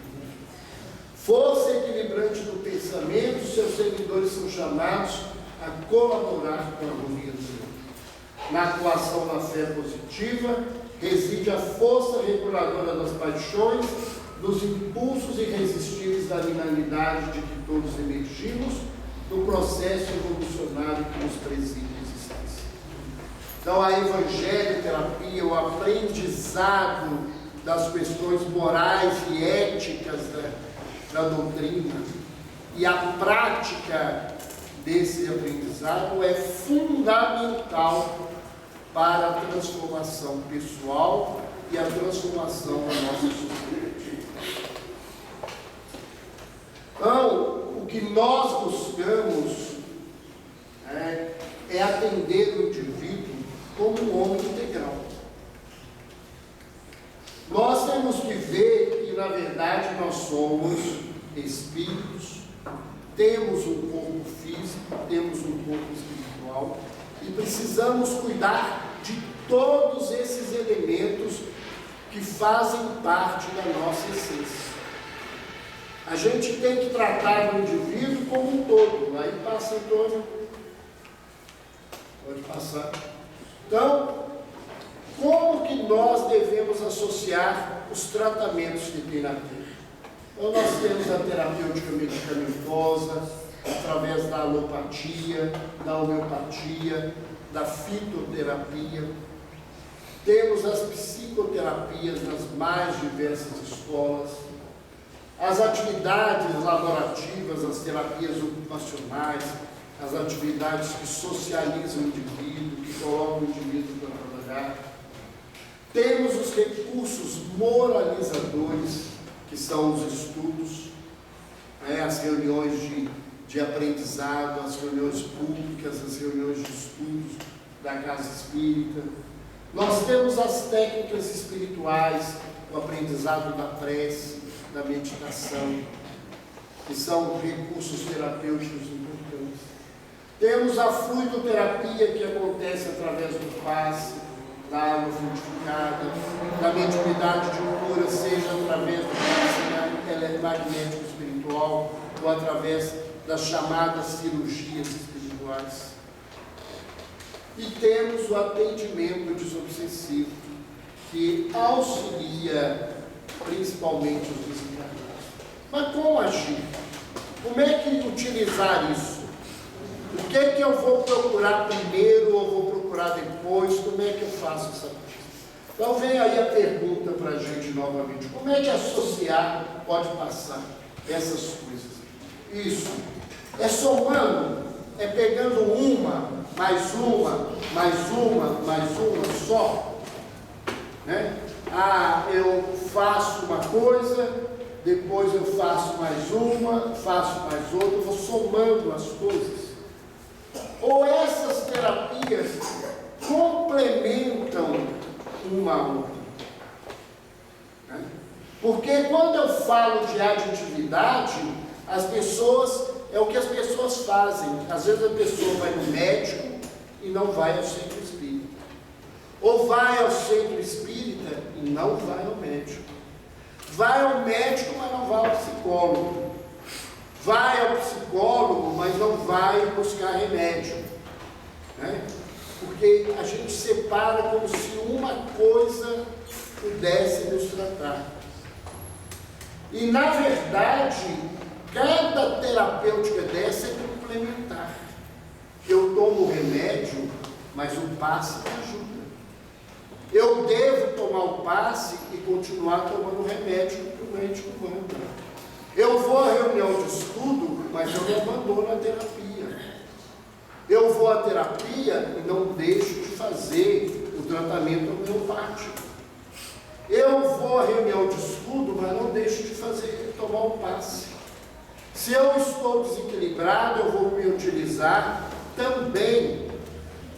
Força equilibrante do pensamento, seus seguidores são chamados a colaborar com a harmonia do mundo. Na atuação da fé positiva, reside a força reguladora das paixões, dos impulsos irresistíveis da linearidade de que todos emergimos, no processo evolucionário que nos preside a existência. Então, a evangelioterapia, o aprendizado das questões morais e éticas da doutrina e a prática desse aprendizado é fundamental para a transformação pessoal e a transformação da nossa sociedade. Então, o que nós buscamos é atender o indivíduo como um homem integral. Nós temos que ver que, na verdade, nós somos espíritos, temos um corpo físico, temos um corpo espiritual, e precisamos cuidar de todos esses elementos que fazem parte da nossa essência. A gente tem que tratar o indivíduo como um todo. Aí passa, Antônio. Pode passar. Então, como que nós devemos associar os tratamentos que tem na Terra? Então, nós temos a terapêutica medicamentosa, através da alopatia, da homeopatia, da fitoterapia. Temos as psicoterapias nas mais diversas escolas, as atividades laborativas, as terapias ocupacionais, as atividades que socializam o indivíduo, que colocam o indivíduo para trabalhar. Temos os recursos moralizadores, que são os estudos, as reuniões de aprendizado, as reuniões públicas, as reuniões de estudos da casa espírita. Nós temos as técnicas espirituais, o aprendizado da prece, da meditação, que são recursos terapêuticos importantes. Temos a fluidoterapia, que acontece através do passe, da água fluidificada, da mediunidade de cura, seja através do passe eletromagnético espiritual ou através das chamadas cirurgias espirituais. E temos o atendimento desobsessivo, que auxilia principalmente os desencarnados. Mas como agir? Como é que utilizar isso? O que é que eu vou procurar primeiro ou vou procurar depois? Como é que eu faço essa coisa? Então vem aí a pergunta para a gente novamente. Como é que associar pode passar essas coisas? Isso. É somando, é pegando uma, mais uma, mais uma, mais uma só. Né? Eu faço uma coisa, depois eu faço mais uma, faço mais outra, eu vou somando as coisas. Ou essas terapias complementam uma a outra. Né? Porque quando eu falo de aditividade, as pessoas, é o que as pessoas fazem. Às vezes a pessoa vai no médico e não vai ao centro espírita. Ou vai ao centro espírita e não vai ao médico. Vai ao médico, mas não vai ao psicólogo. Vai ao psicólogo, mas não vai buscar remédio. Né? Porque a gente separa como se uma coisa pudesse nos tratar. E, na verdade, cada terapêutica dessa é complementar. Eu tomo remédio, mas o passe me ajuda. Eu devo tomar o passe e continuar tomando o remédio que o médico manda. Eu vou à reunião de estudo, mas eu não abandono a terapia. Eu vou à terapia e não deixo de fazer o tratamento homeopático. Eu vou à reunião de estudo, mas não deixo de tomar o passe. Se eu estou desequilibrado, eu vou me utilizar também,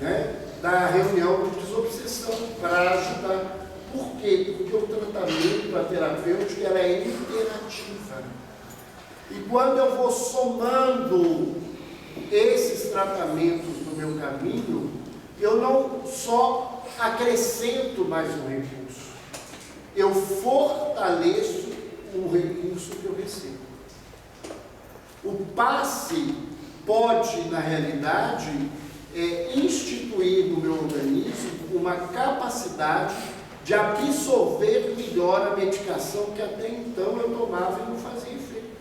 né, da reunião de desobsessão para ajudar. Por quê? Porque o tratamento, a terapêutica, ela é interativa. E quando eu vou somando esses tratamentos no meu caminho, eu não só acrescento mais um recurso, eu fortaleço o recurso que eu recebo. O passe pode, na realidade, instituir no meu organismo uma capacidade de absorver melhor a medicação que até então eu tomava e não fazia efeito.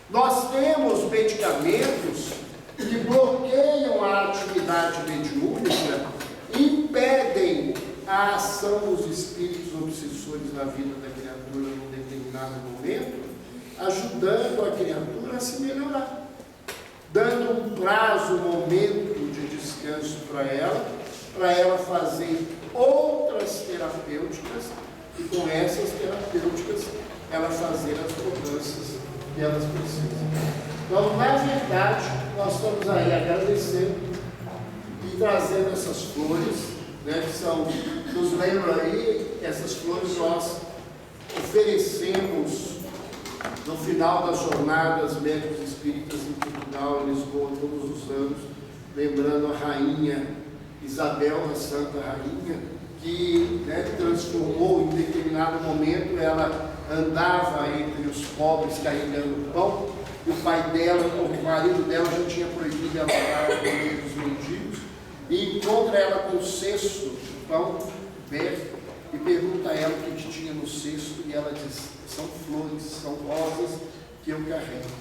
Nós temos medicamentos que bloqueiam a atividade mediúnica e impedem a ação dos espíritos obsessores na vida da criatura num determinado momento, ajudando a criatura a se melhorar, dando um prazo, um momento de descanso para ela fazer outras terapêuticas e com essas terapêuticas ela fazer as mudanças que elas precisam. Então, na verdade, nós estamos aí agradecendo e trazendo essas flores, né, que são, nos lembram aí, essas flores nós oferecemos no final das jornadas médicos espíritas em Portugal, em Lisboa, todos os anos, lembrando a rainha Isabel, a Santa Rainha, que, né, transformou em determinado momento, ela andava entre os pobres carregando pão, e o pai dela, o marido dela já tinha proibido ela para comer dos mendigos, e encontra ela com um cesto de pão aberto, e pergunta a ela o que tinha no cesto, e ela diz: são flores, são rosas que eu carrego.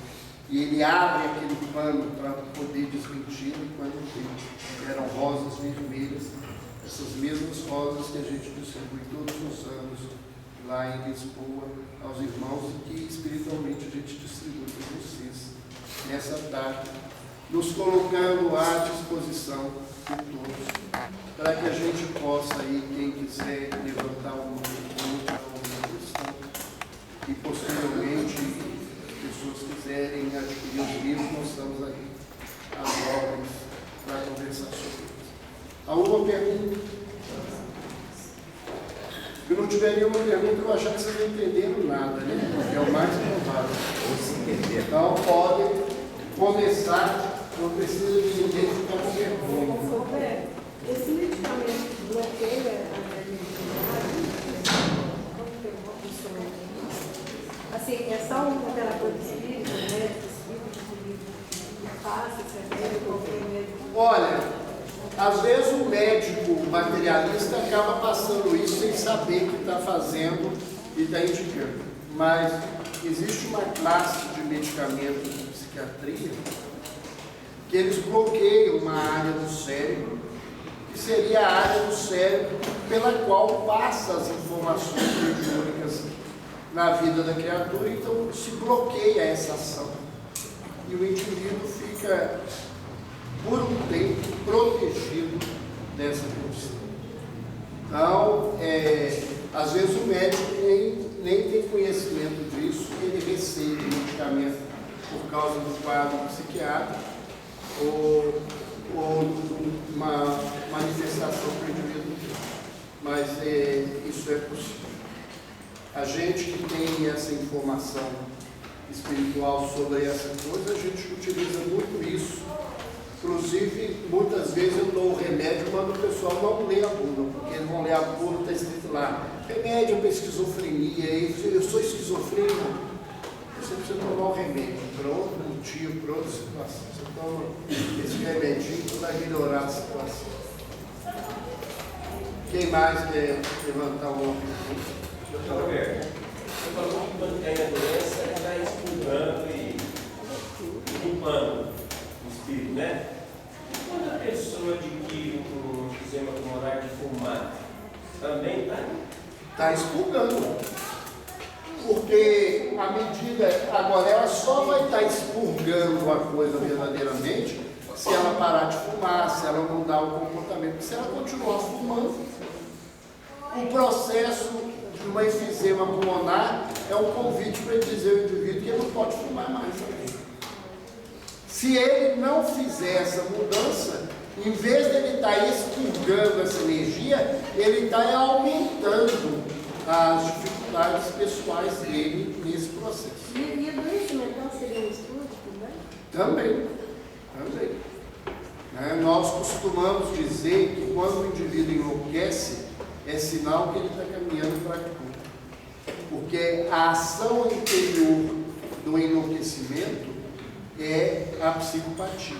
E ele abre aquele pano para poder desmenti-lo, e quando vê, eram rosas vermelhas, essas mesmas rosas que a gente distribui todos os anos lá em Lisboa aos irmãos, e que espiritualmente a gente distribui para vocês nessa tarde, nos colocando à disposição de todos, para que a gente possa aí, quem quiser levantar um questão, e posteriormente pessoas quiserem adquirir os livros, nós estamos aí às ordens para conversar sobre isso. Alguma pergunta? Se não tiver nenhuma pergunta, eu vou achar que vocês não entenderam nada, né? Porque é o mais provável. Então, podem começar, não precisa de ninguém ficar com vergonha. Esse medicamento bloqueia a mediunidade? Como que funciona? Assim, é só um terapeuta espírita, médico espírita, que passa esse remédio, qualquer médico? Olha, às vezes o médico materialista acaba passando isso sem saber que está fazendo e está indicando. Mas existe uma classe de medicamentos de psiquiatria que eles bloqueiam uma área do cérebro, que seria a área do cérebro pela qual passa as informações mediúnicas na vida da criatura. Então se bloqueia essa ação e o indivíduo fica por um tempo protegido dessa condição. Então, às vezes o médico nem tem conhecimento disso, ele recebe medicamento por causa do quadro psiquiátrico ou uma manifestação para o indivíduo. Mas isso é possível. A gente que tem essa informação espiritual sobre essa coisa, a gente utiliza muito isso. Inclusive, muitas vezes eu dou o remédio quando o pessoal não lê a bula, porque eles vão ler a bula, está escrito lá, remédio para esquizofrenia, eu sou esquizofrênico, você precisa tomar o remédio para outro motivo, para outra situação. Você toma esse remedinho que vai melhorar a situação. Quem mais quer levantar uma pergunta? Doutor Roberto, você falou que quando tem a doença, está expurgando e limpando o espírito, né? E quando a pessoa adquire um enfisema pulmonar de fumar, também está? Está expurgando. Porque a medida, agora ela só vai estar expurgando a coisa verdadeiramente se ela parar de fumar, se ela mudar o comportamento. Se ela continuar fumando, o processo de uma enfisema pulmonar é um convite para dizer ao indivíduo que ele não pode fumar mais. Se ele não fizer essa mudança, em vez de ele estar expurgando essa energia, ele está aumentando as dificuldades pessoais dele nesse processo. E a doença mental seria um estudo também? Também. Nós costumamos dizer que quando o indivíduo enlouquece, é sinal que ele está caminhando para a cura. Porque a ação interior do enlouquecimento é a psicopatia.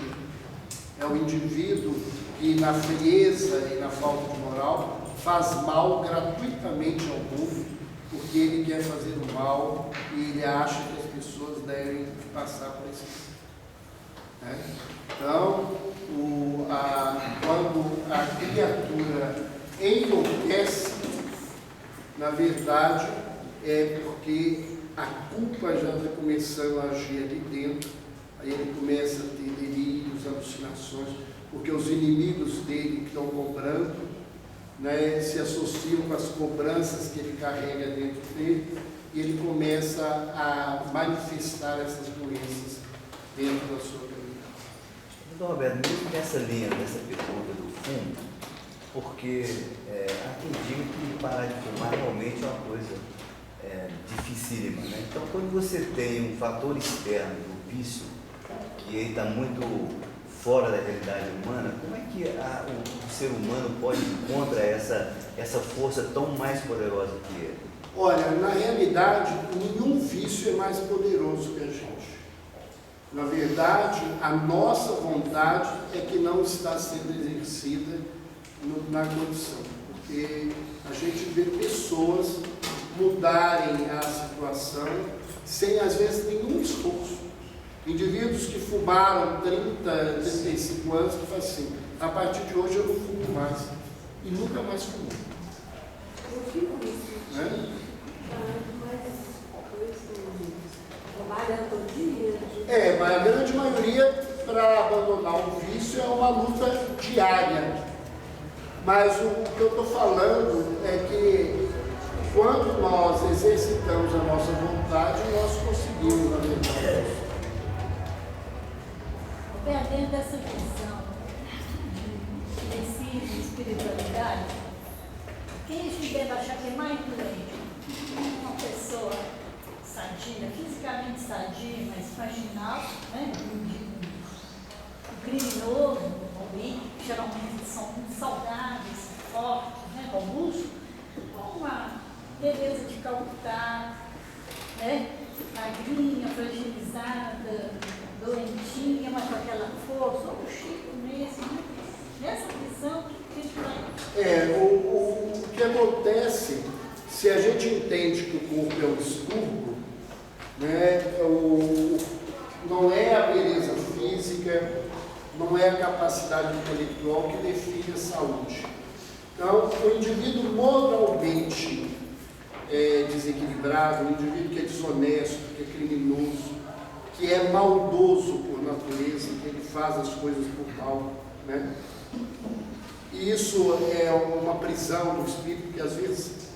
É o indivíduo que na frieza e na falta de moral faz mal gratuitamente ao mundo, porque ele quer fazer o mal e ele acha que as pessoas devem passar por isso. Então, quando a criatura enlouquece, na verdade, é porque a culpa já está começando a agir ali dentro, aí ele começa a ter delírios, alucinações, porque os inimigos dele que estão cobrando, se associam com as cobranças que ele carrega dentro dele, e ele começa a manifestar essas doenças dentro da sua vida. Então, Roberto, mesmo nessa linha, dessa pergunta do fumo, porque há quem diga que parar de fumar realmente é uma coisa dificílima, né? Então, quando você tem um fator externo, o vício, que ele está muito fora da realidade humana, como é que o ser humano pode ir contra essa força tão mais poderosa que ele? Olha, na realidade, nenhum vício é mais poderoso que a gente. Na verdade, a nossa vontade é que não está sendo exercida na condição, porque a gente vê pessoas mudarem a situação sem, às vezes, nenhum esforço. Indivíduos que fumaram 30, 35 anos, que fazem assim, a partir de hoje eu não fumo mais, e nunca mais fumou. Eu fico nisso. Trabalhando todo dia. Mas a grande maioria, para abandonar o vício, é uma luta diária. Mas o que eu estou falando é que quando nós exercitamos a nossa vontade, nós conseguimos, na verdade. Dentro dessa visão de princípio e espiritualidade, quem a gente deve achar que é mais doente? Uma pessoa sadia, fisicamente sadia, mas marginal, né? Um criminoso, alguém que geralmente são muito saudáveis, fortes, né? Robustos, com uma beleza de Calcutá, né? Magrinha, fragilizada, doentinha, mas com aquela força, ou o Chico mesmo, nessa visão que a gente vai. O que acontece, se a gente entende que o corpo é um distúrbio, não é a beleza física, não é a capacidade intelectual que define a saúde. Então, o indivíduo moralmente desequilibrado, o indivíduo que é desonesto, que é criminoso, que é maldoso por natureza, que ele faz as coisas por mal, E isso é uma prisão do espírito que às vezes,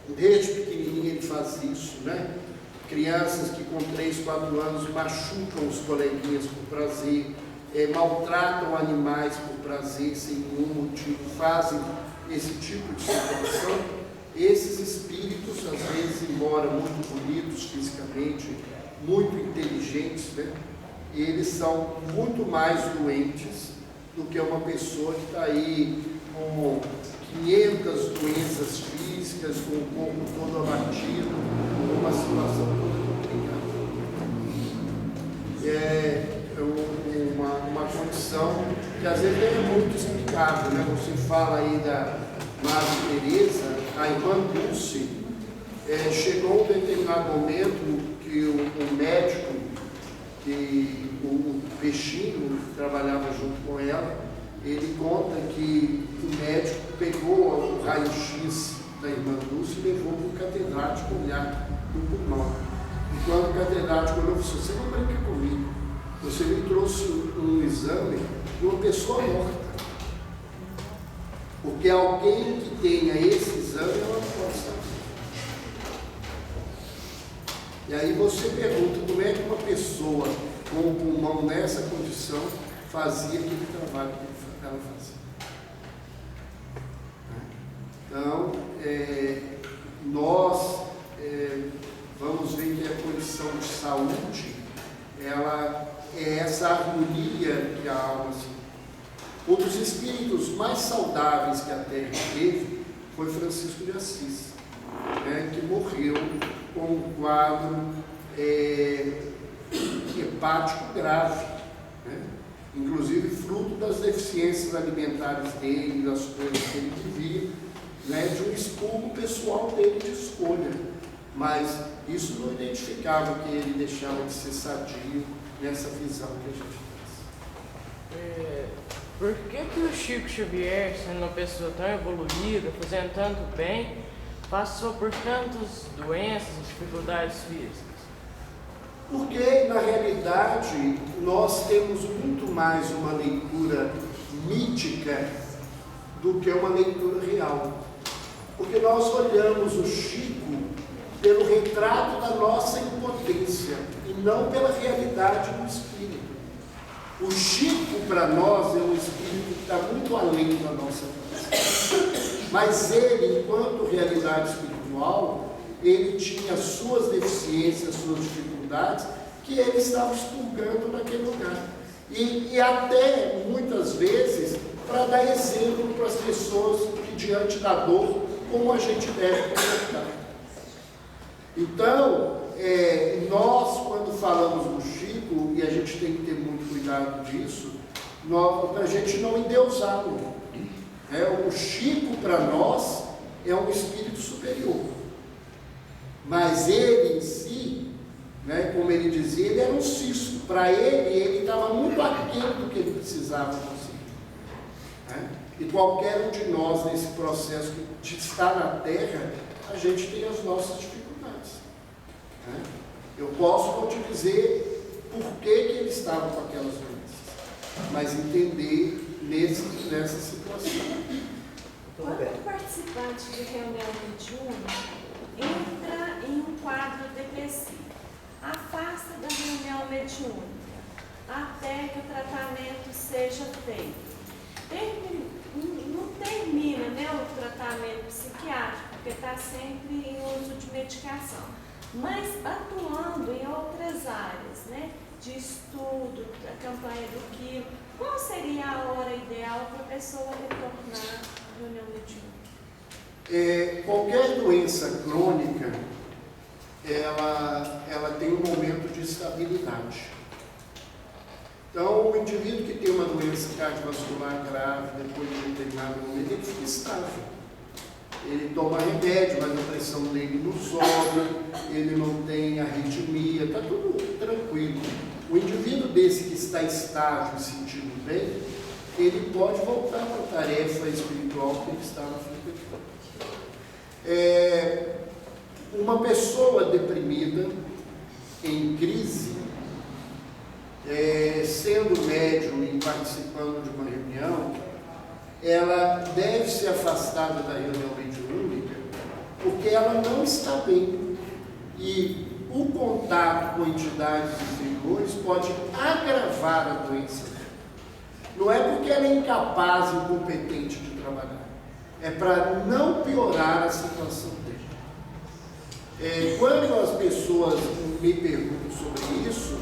desde pequenininho ele faz isso, Crianças que com 3, 4 anos machucam os coleguinhas por prazer, maltratam animais por prazer, sem nenhum motivo, fazem esse tipo de situação. Esses espíritos, às vezes, embora muito bonitos fisicamente, muito inteligentes, eles são muito mais doentes do que uma pessoa que está aí com 500 doenças físicas, com o corpo todo abatido, com uma situação toda complicada. É uma condição que às vezes é muito explicável, Você fala aí da Madre Teresa, a irmã Dulce, chegou um determinado momento que o médico, que o Peixinho, que trabalhava junto com ela, ele conta que o médico pegou o raio-x da irmã Dulce e levou para o catedrático olhar no pulmão. E quando o catedrático olhou, falou: você não brinca comigo, você me trouxe um exame de uma pessoa morta. Porque alguém que tenha esse exame, ela não pode saber. E aí você pergunta como é que uma pessoa com o pulmão nessa condição fazia aquele trabalho que ela fazia. Então, nós vamos ver que a condição de saúde, ela é essa harmonia que a alma se. Um dos espíritos mais saudáveis que a Terra teve foi Francisco de Assis, né, que morreu com um quadro hepático grave, né, inclusive fruto das deficiências alimentares dele, das coisas que ele vivia, né, de um expurgo pessoal dele de escolha. Mas isso não identificava que ele deixava de ser sadio nessa visão que a gente faz. Por que o Chico Xavier, sendo uma pessoa tão evoluída, fazendo tanto bem, passou por tantas doenças e dificuldades físicas? Porque, na realidade, nós temos muito mais uma leitura mítica do que uma leitura real. Porque nós olhamos o Chico pelo retrato da nossa impotência e não pela realidade do espírito. O Chico, para nós, é um espírito que está muito além da nossa vida. Mas ele, enquanto realidade espiritual, ele tinha suas deficiências, suas dificuldades, que ele estava expurgando naquele lugar. E até, muitas vezes, para dar exemplo para as pessoas que, diante da dor, como a gente deve comportar. Então, nós, quando falamos do Chico, e a gente tem que ter muito cuidado disso, para a gente não endeusá-lo. O Chico, para nós, é um espírito superior. Mas ele em si, né, como ele dizia, ele era um cisto. Para ele estava muito aquém do que ele precisava conseguir. Né? E qualquer um de nós, nesse processo de estar na Terra, a gente tem as nossas dificuldades. Né? Eu posso não te dizer por que ele estava com aquelas doenças, mas entender nessa situação. Quando o participante de reunião mediúnica entra em um quadro depressivo, afasta da reunião mediúnica até que o tratamento seja feito. Não termina, né, o tratamento psiquiátrico, porque está sempre em uso de medicação, mas atuando em outras áreas, né, de estudo, da campanha do quilo. Qual seria a hora ideal para a pessoa retornar à reunião mediúnica? Qualquer doença crônica, ela tem um momento de estabilidade. Então, o indivíduo que tem uma doença cardiovascular grave, depois de um determinado momento, ele fica estável. Ele toma remédio, mas a pressão dele não sobe, ele não tem arritmia, está tudo tranquilo. O indivíduo desse que está estável, sentindo bem, ele pode voltar para a tarefa espiritual que ele estava frequentando. Uma pessoa deprimida, em crise, sendo médium e participando de uma reunião, ela deve ser afastada da reunião mediúnica porque ela não está bem. E o contato com entidades inferiores pode agravar a doença dela. Não é porque ela é incapaz e incompetente de trabalhar, é para não piorar a situação dele. Quando as pessoas me perguntam sobre isso,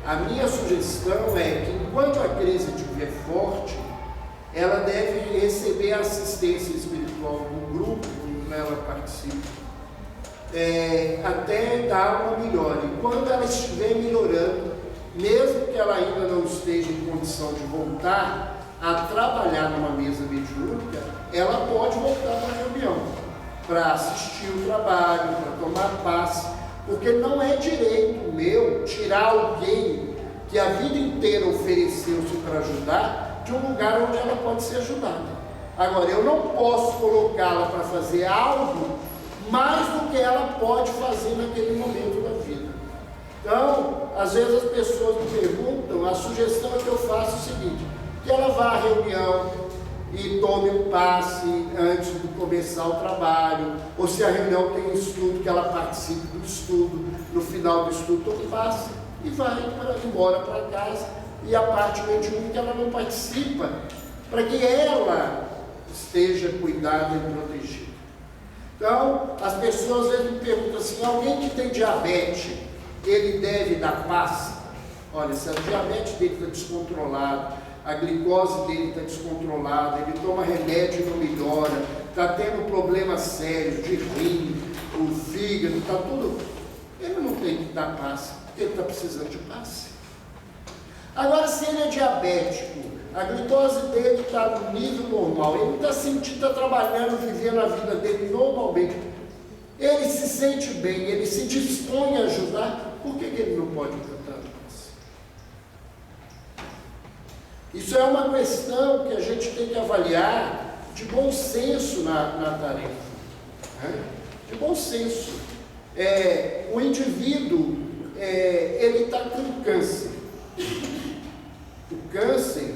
a minha sugestão é que, enquanto a crise estiver forte, ela deve receber a assistência espiritual do grupo onde ela participa, até dar uma melhora. E quando ela estiver melhorando, mesmo que ela ainda não esteja em condição de voltar a trabalhar numa mesa mediúnica, ela pode voltar para a reunião, para assistir o trabalho, para tomar passe, porque não é direito meu tirar alguém que a vida inteira ofereceu-se para ajudar de um lugar onde ela pode ser ajudada. Agora, eu não posso colocá-la para fazer algo mais do que ela pode fazer naquele momento da vida. Então, às vezes as pessoas me perguntam, a sugestão que eu faço é o seguinte: que ela vá à reunião e tome um passe antes de começar o trabalho, ou se a reunião tem um estudo, que ela participe do estudo, no final do estudo tome passe e vai embora para casa, e a parte mediúnica ela não participa, para que ela esteja cuidada e protegida. Então, as pessoas às vezes me perguntam assim: alguém que tem diabetes, ele deve dar passe? Olha, se a diabetes dele está descontrolada, a glicose dele está descontrolada, ele toma remédio e não melhora, está tendo problemas sérios de rim, o fígado, está tudo. Ele não tem que dar passe, porque ele está precisando de passe. Agora, se ele é diabético, a glicose dele está no nível normal, ele está sentindo, está trabalhando, vivendo a vida dele normalmente, ele se sente bem, ele se dispõe a ajudar, por que ele não pode cantar de passe? Isso é uma questão que a gente tem que avaliar de bom senso na tarefa, né? De bom senso. O indivíduo, ele está com câncer. O câncer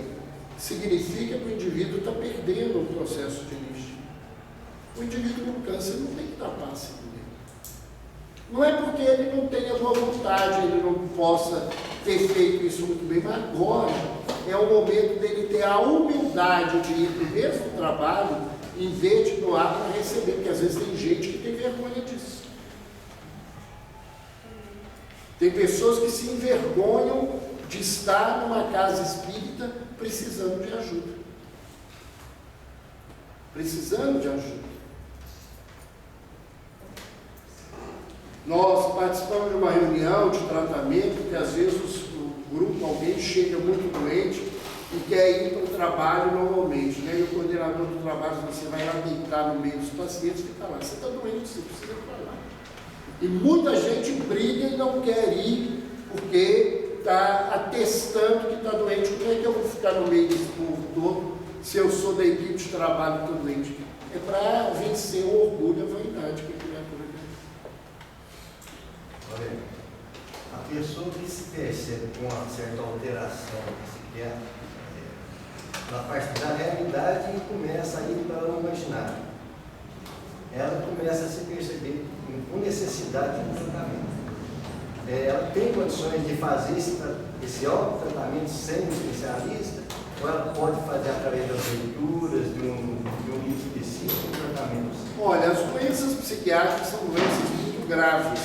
significa que o indivíduo está perdendo o processo de energia. O indivíduo com câncer não tem que dar passe por ele. Não é porque ele não tenha boa vontade, ele não possa ter feito isso muito bem, mas agora é o momento dele ter a humildade de ir para o mesmo trabalho, em vez de doar para receber, porque às vezes tem gente que tem vergonha disso. Tem pessoas que se envergonham de estar numa casa espírita precisando de ajuda. Precisando de ajuda. Nós participamos de uma reunião de tratamento que às vezes o grupo, alguém chega muito doente e quer ir para o trabalho normalmente, né? E o coordenador do trabalho, você vai lá deitar no meio dos pacientes, fica lá, você está doente, você precisa ir para lá. E muita gente briga e não quer ir porque está atestando que está doente. Como é que eu vou ficar no meio desse povo todo se eu sou da equipe de trabalho e estou doente? É para vencer o orgulho e a vaidade que a criatura tem. Olha, a pessoa que se percebe com uma certa alteração psiquiátrica, na parte da realidade, começa a ir para o imaginário. Ela começa a se perceber com necessidade de tratamento. Ela tem condições de fazer esse autotratamento sem um especialista, ou ela pode fazer através das leituras de um livro específico de tratamento? Olha, as doenças psiquiátricas são doenças muito graves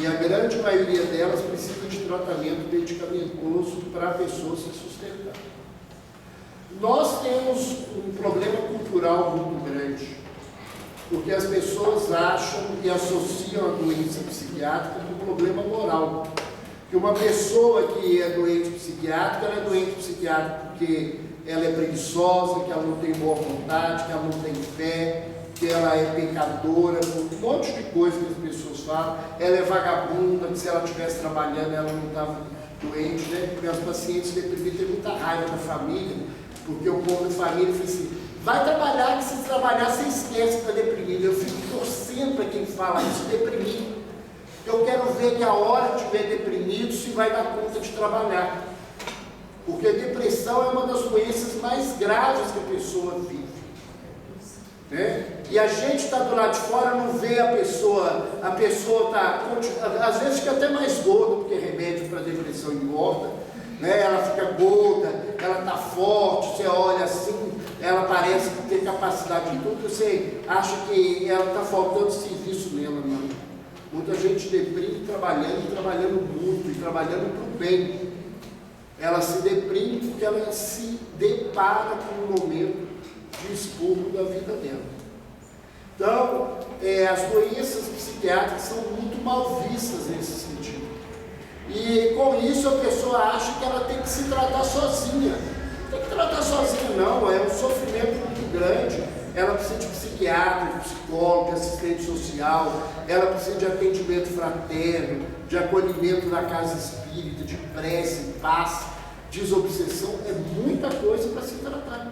e a grande maioria delas precisa de tratamento medicamentoso para a pessoa se sustentar. Nós temos um problema cultural muito grande, porque as pessoas acham e associam a doença psiquiátrica com problema moral. Que uma pessoa que é doente psiquiátrica, ela é doente psiquiátrica porque ela é preguiçosa, que ela não tem boa vontade, que ela não tem fé, que ela é pecadora, um monte de coisa que as pessoas falam. Ela é vagabunda, que se ela estivesse trabalhando ela não estava doente, né? Porque as pacientes deprimidas têm muita raiva da família, porque o povo da família fala assim, vai trabalhar, que se trabalhar você esquece que está deprimido. Eu fico torcendo para quem fala isso, deprimido. Eu quero ver que a hora que estiver deprimido se vai dar conta de trabalhar. Porque a depressão é uma das doenças mais graves que a pessoa vive. Né? E a gente está do lado de fora, não vê a pessoa está, às vezes fica até mais gorda, porque remédio para depressão engorda, né? Ela fica gorda, ela está forte, você olha assim, ela parece ter capacidade de tudo, você acha que ela está faltando serviço nela, não. Muita gente deprime trabalhando muito e trabalhando para o bem. Ela se deprime porque ela se depara com um momento de expurgo da vida dela. Então, as doenças psiquiátricas são muito mal vistas nesse sentido. E com isso a pessoa acha que ela tem que se tratar sozinha. Não tem que tratar sozinha não, é um sofrimento muito grande. Ela precisa de psiquiatra, de psicólogo, de assistente social, ela precisa de atendimento fraterno, de acolhimento na casa espírita, de prece, paz, desobsessão, é muita coisa para se tratar.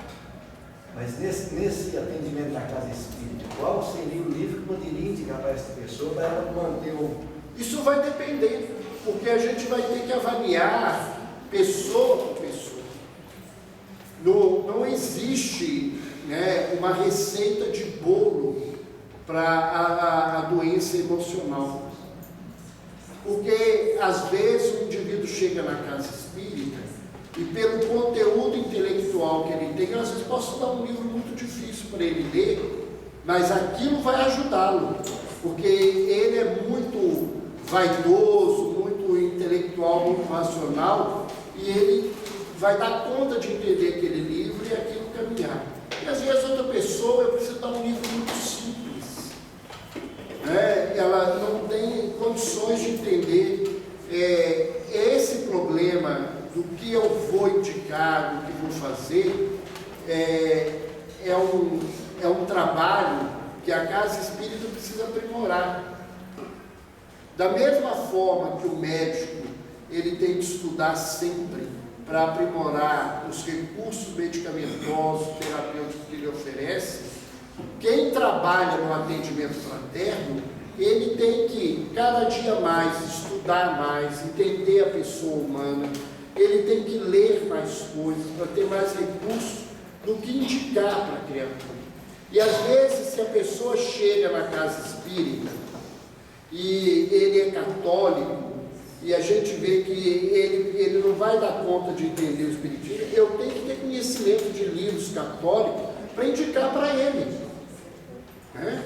Mas nesse atendimento na casa espírita, qual seria o livro que poderia indicar para essa pessoa para ela manter o... Isso vai depender, porque a gente vai ter que avaliar pessoa por pessoa. Não existe, né, uma receita de bolo para a doença emocional. Porque às vezes o indivíduo chega na casa espírita e pelo conteúdo intelectual que ele tem, às vezes posso dar um livro muito difícil para ele ler, mas aquilo vai ajudá-lo, porque ele é muito vaidoso, muito intelectual, muito racional, e ele vai dar conta de entender aquele livro e aquilo caminhar. E às vezes outra pessoa, eu preciso dar um livro muito simples, né? Ela não tem condições de entender esse problema do que eu vou indicar, do que vou fazer, é um trabalho que a casa espírita precisa aprimorar. Da mesma forma que o médico ele tem que estudar sempre para aprimorar os recursos medicamentosos, terapêuticos que ele oferece, quem trabalha no atendimento fraterno, ele tem que cada dia mais estudar mais, entender a pessoa humana, ele tem que ler mais coisas para ter mais recursos do que indicar para a criatura. E às vezes, se a pessoa chega na casa espírita e ele é católico, e a gente vê que ele não vai dar conta de entender o espiritismo, eu tenho que ter conhecimento de livros católicos para indicar para ele, né?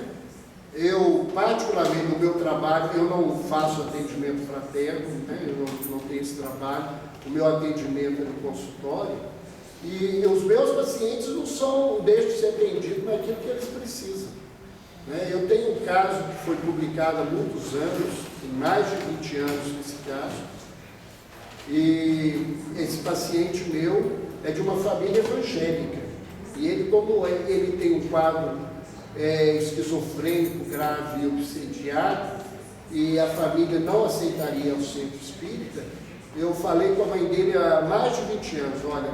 Eu, particularmente, no meu trabalho, eu não faço atendimento fraterno, né? Eu não tenho esse trabalho, o meu atendimento é no consultório, e os meus pacientes não deixam de ser atendidos naquilo que eles precisam, né? Eu tenho um caso que foi publicado há muitos anos, tem mais de 20 anos nesse caso, e esse paciente meu é de uma família evangélica, e ele, como ele tem um quadro esquizofrênico grave e obsediado, e a família não aceitaria o centro espírita, eu falei com a mãe dele há mais de 20 anos, olha,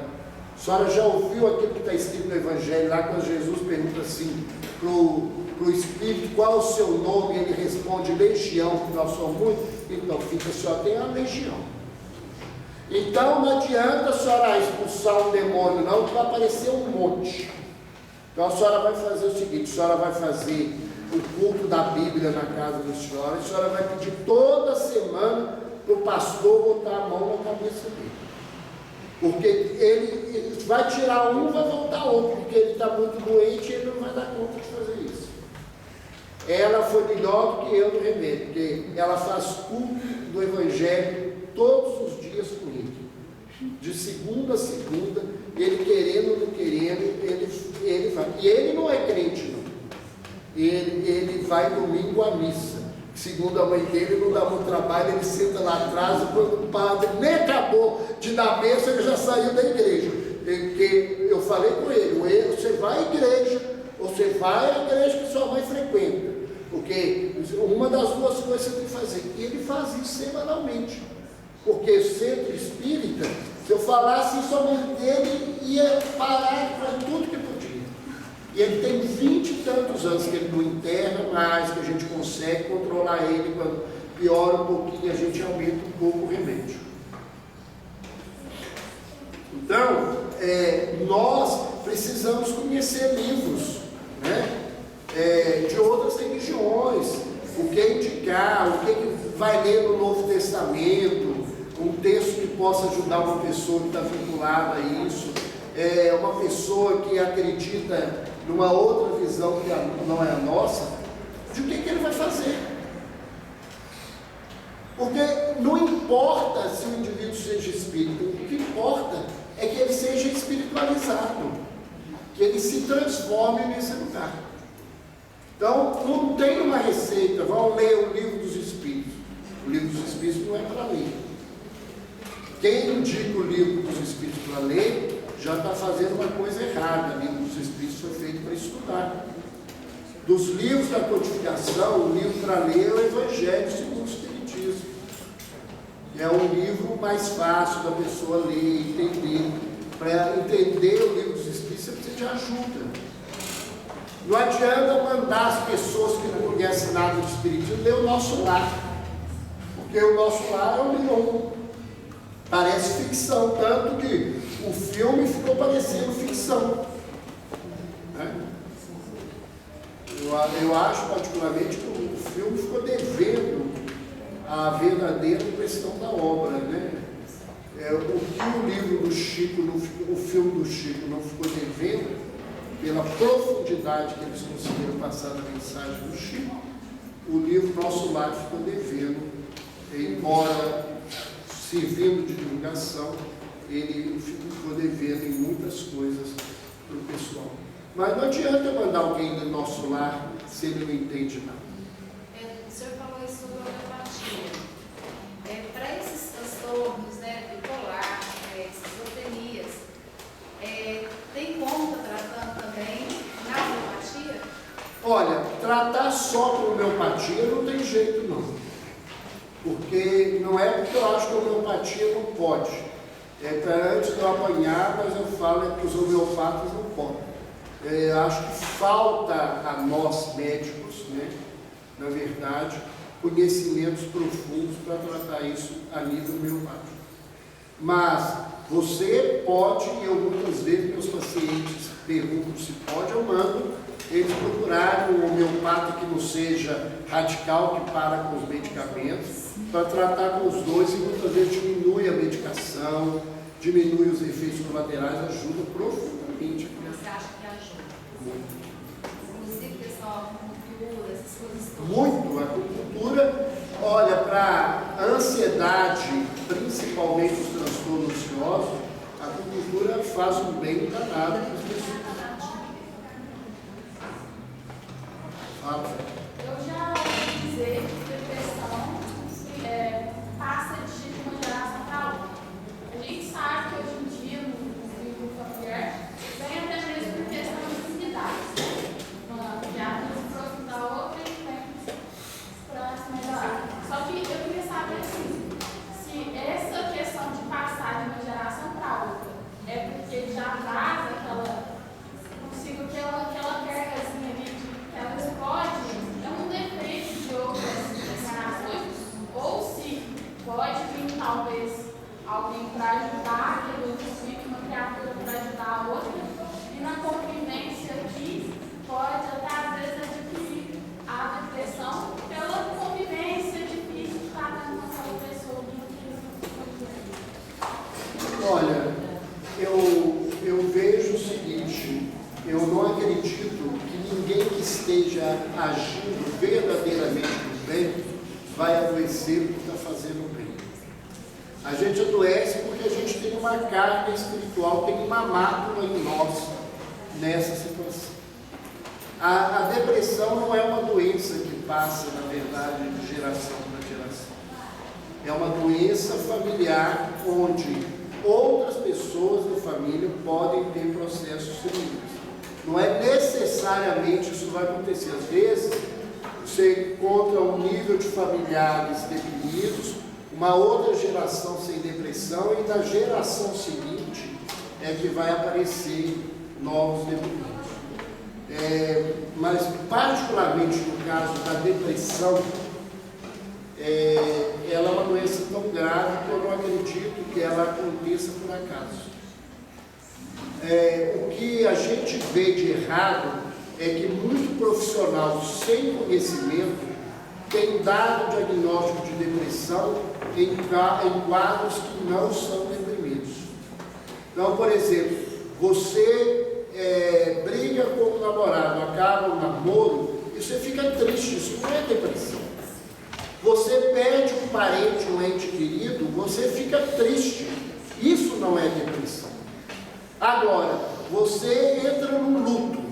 a senhora já ouviu aquilo que está escrito no Evangelho, lá quando Jesus pergunta assim, para o espírito, qual é o seu nome? Ele responde, legião, porque nós somos muitos. Então, filha, a senhora tem a legião. Então, não adianta a senhora expulsar um demônio, não, que vai aparecer um monte. Então, a senhora vai fazer o seguinte, a senhora vai fazer o culto da Bíblia na casa da senhora, a senhora vai pedir toda semana para o pastor botar a mão na cabeça dele. Porque ele vai tirar um, vai voltar outro, porque ele está muito doente e ele não vai dar conta de fazer isso. Ela foi melhor do que eu no remédio, porque ela faz culto do Evangelho todos os dias comigo. De segunda a segunda, ele querendo ou não querendo, ele vai. E ele não é crente, não. Ele vai domingo à missa. Segundo a mãe dele, não dá muito trabalho, ele senta lá atrás, e quando o padre nem acabou de dar a bênção, ele já saiu da igreja. Porque eu falei com ele, você vai à igreja, você vai à igreja que sua mãe frequenta. Porque uma das duas coisas você tem que fazer. E ele faz isso semanalmente. Porque o centro espírita, se eu falasse isso, a mãe dele ia parar para tudo que podia. E ele tem 20 e tantos anos que ele não interna mais, que a gente consegue controlar ele. Quando piora um pouquinho, a gente aumenta um pouco o remédio. Então, nós precisamos conhecer livros, né? De outras religiões, o que indicar, o que vai ler no Novo Testamento, um texto que possa ajudar uma pessoa que está vinculada a isso, uma pessoa que acredita numa outra visão que não é a nossa, de o que ele vai fazer. Porque não importa se o indivíduo seja espírita, o que importa é que ele seja espiritualizado, que ele se transforme nesse lugar. Então, não tem uma receita, vão ler o Livro dos Espíritos. O Livro dos Espíritos não é para ler. Quem indica o Livro dos Espíritos para ler, já está fazendo uma coisa errada. O Livro dos Espíritos foi feito para estudar. Dos livros da codificação, o livro para ler é o Evangelho segundo o Espiritismo. É um livro mais fácil da pessoa ler e entender. Para entender o Livro dos Espíritos, você precisa de ajuda. Não adianta mandar as pessoas que não conhecem nada de Espiritismo ler o Nosso Lar. Porque o Nosso Lar é um livro, parece ficção, tanto que o filme ficou parecendo ficção. Né? Eu acho particularmente que o filme ficou devendo a verdadeira questão da obra, né? O que o livro do Chico, o filme do Chico não ficou devendo, pela profundidade que eles conseguiram passar na mensagem do Chico, o livro Nosso Lar ficou devendo, embora servindo de divulgação, ele ficou devendo em muitas coisas para o pessoal. Mas não adianta mandar alguém do nosso lar se ele não entende nada. O senhor falou isso sobre a homeopatia. Para esses transtornos, né, bipolar, esquizofrenias, tem como estar tratando também na homeopatia? Olha, tratar só com homeopatia não tem jeito não. Porque não é porque eu acho que a homeopatia não pode. Antes de eu apanhar, mas eu falo que os homeopatas não podem. Eu acho que falta a nós médicos, né, na verdade, conhecimentos profundos para tratar isso a nível homeopático. Mas você pode, e eu muitas vezes meus pacientes perguntam se pode, eu mando eles procurarem um homeopata que não seja radical, que para com os medicamentos, para tratar com os dois, e muitas vezes diminui a medicação, diminui os efeitos colaterais, ajuda profundamente. Você acha que ajuda? Muito. Inclusive, pessoal, acupuntura, essas coisas todas. Muito. A acupuntura, olha, para a ansiedade, principalmente os transtornos ansiosos, a acupuntura faz um bem danado para as pessoas. Fala. Eu já ouvi dizer que depressão passa de uma geração para outra. A gente sabe que hoje em dia, no ciclo familiar, vem até mesmo por questão de intimidade. Uma piada se próxima da outra e vem para se melhorar. Só que eu queria saber assim, se essa questão de passar de uma geração para outra é porque já traz consigo aquela cargazinha ali que ela explode, é um defeito de outras encarnações, ou se pode vir talvez alguém para ajudar aquele outro espírito, uma criatura para ajudar a outra, e na convivência aqui pode até às vezes adquirir a depressão pela convivência difícil de estar com aquela pessoa. Olha, eu vejo o seguinte, eu não acredito que ninguém que esteja agindo verdadeiramente do bem vai adoecer porque está fazendo bem. A gente adoece porque a gente tem uma carga espiritual, tem uma mácula em nós nessa situação. A depressão não é uma doença que passa, na verdade, de geração para geração. É uma doença familiar onde outras pessoas da família podem ter processos semelhantes. Não é necessariamente isso vai acontecer. Às vezes, você encontra um nível de familiares deprimidos, uma outra geração sem depressão, e na geração seguinte é que vai aparecer novos deprimidos. Mas, particularmente no caso da depressão, ela é uma doença tão grave que eu não acredito que ela aconteça por acaso. O que a gente vê de errado é que muito profissional sem conhecimento tem dado diagnóstico de depressão em quadros que não são deprimidos. Então, por exemplo, você briga com o namorado, acaba o namoro, e você fica triste, isso não é depressão. Você perde um parente, um ente querido, você fica triste, isso não é depressão. Agora, você entra num luto,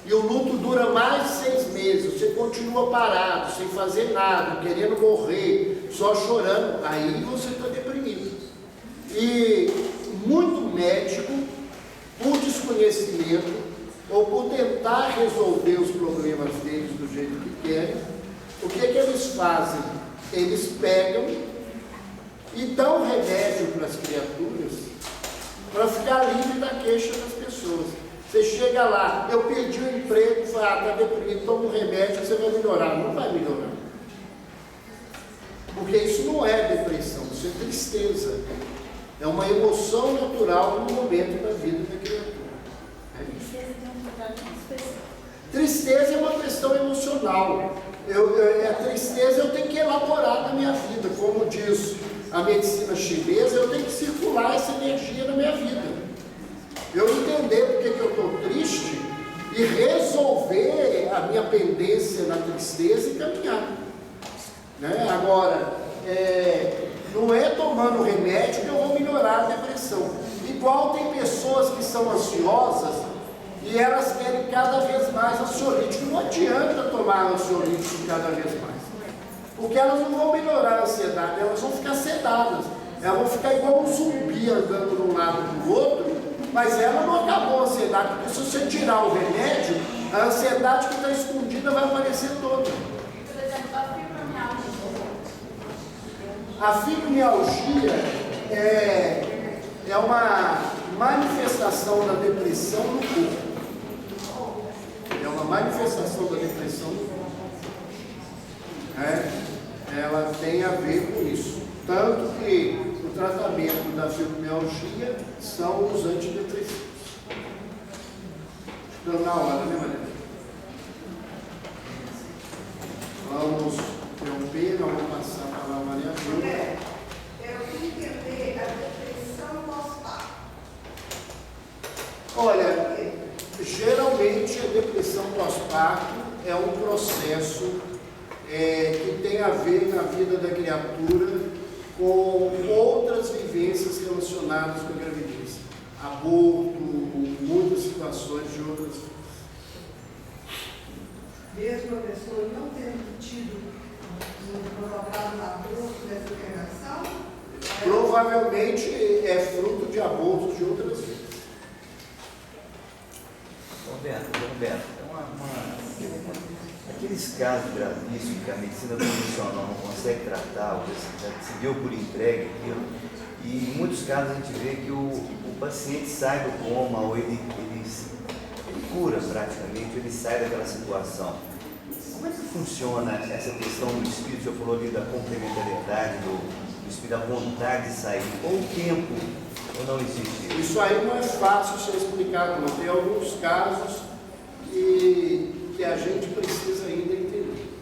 e o luto dura mais de 6 meses, você continua parado, sem fazer nada, querendo morrer, só chorando, aí você está deprimido. E muito médico, por desconhecimento, ou por tentar resolver os problemas deles do jeito que querem, o que eles fazem? Eles pegam e dão remédio para as criaturas, para ficar livre da queixa das pessoas. Você chega lá, eu perdi o emprego, fala, está deprimido, toma um remédio, você vai melhorar. Não vai melhorar. Porque isso não é depressão, isso é tristeza. É uma emoção natural no momento da vida da criatura. Tristeza é uma questão emocional. A tristeza eu tenho que elaborar na minha vida. Como diz a medicina chinesa, eu tenho que circular essa energia na minha vida. Eu entender porque que eu estou triste e resolver a minha pendência na tristeza e caminhar. Agora, Não é tomando remédio que eu vou melhorar a depressão. Igual tem pessoas que são ansiosas e elas querem cada vez mais ansiolítico. Não adianta tomar ansiolítico cada vez mais, porque elas não vão melhorar a ansiedade, elas vão ficar sedadas. Elas vão ficar igual um zumbi andando de um lado para o outro, mas ela não acabou a ansiedade, porque se você tirar o remédio, a ansiedade que está escondida vai aparecer toda. Por exemplo, a fibromialgia. A fibromialgia é uma manifestação da depressão no corpo. É uma manifestação da depressão no corpo. Ela tem a ver com isso. Tanto que o tratamento da fibromialgia são os antidepressivos. Estão na hora, né, Maria? Vamos interromper, nós vamos passar a palavra a Maria Júlia. Eu queria entender a depressão pós-parto. Olha, geralmente a depressão pós-parto é um processo que tem a ver na vida da criatura com outras vivências relacionadas com a gravidez. Aborto, muitas situações de outras coisas. Mesmo a pessoa não tendo tido provocado um aborto dessa internação? Provavelmente é fruto de abortos de outras vezes. Roberto, aqueles casos gravíssimos que a medicina convencional não consegue tratar, se deu por entregue aquilo, e em muitos casos a gente vê que o paciente sai do coma, ou ele cura praticamente, ele sai daquela situação. Como é que funciona essa questão do espírito? O senhor falou ali da complementariedade, do espírito, da vontade de sair, ou o tempo, ou não existe? Isso aí não é fácil ser explicado, não. Tem alguns casos que a gente precisa ainda entender.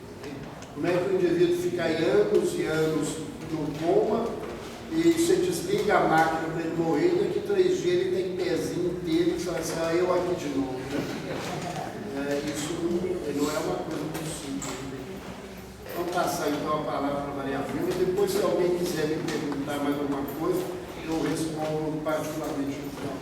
Como é que o indivíduo fica anos e anos no coma e você desliga a máquina para ele morrer, e daqui 3 dias ele tem pezinho inteiro e fala assim, eu aqui de novo. Isso não é uma coisa muito simples. Vamos passar então a palavra para a Maria Vilma e depois, se alguém quiser me perguntar mais alguma coisa, eu respondo particularmente no final.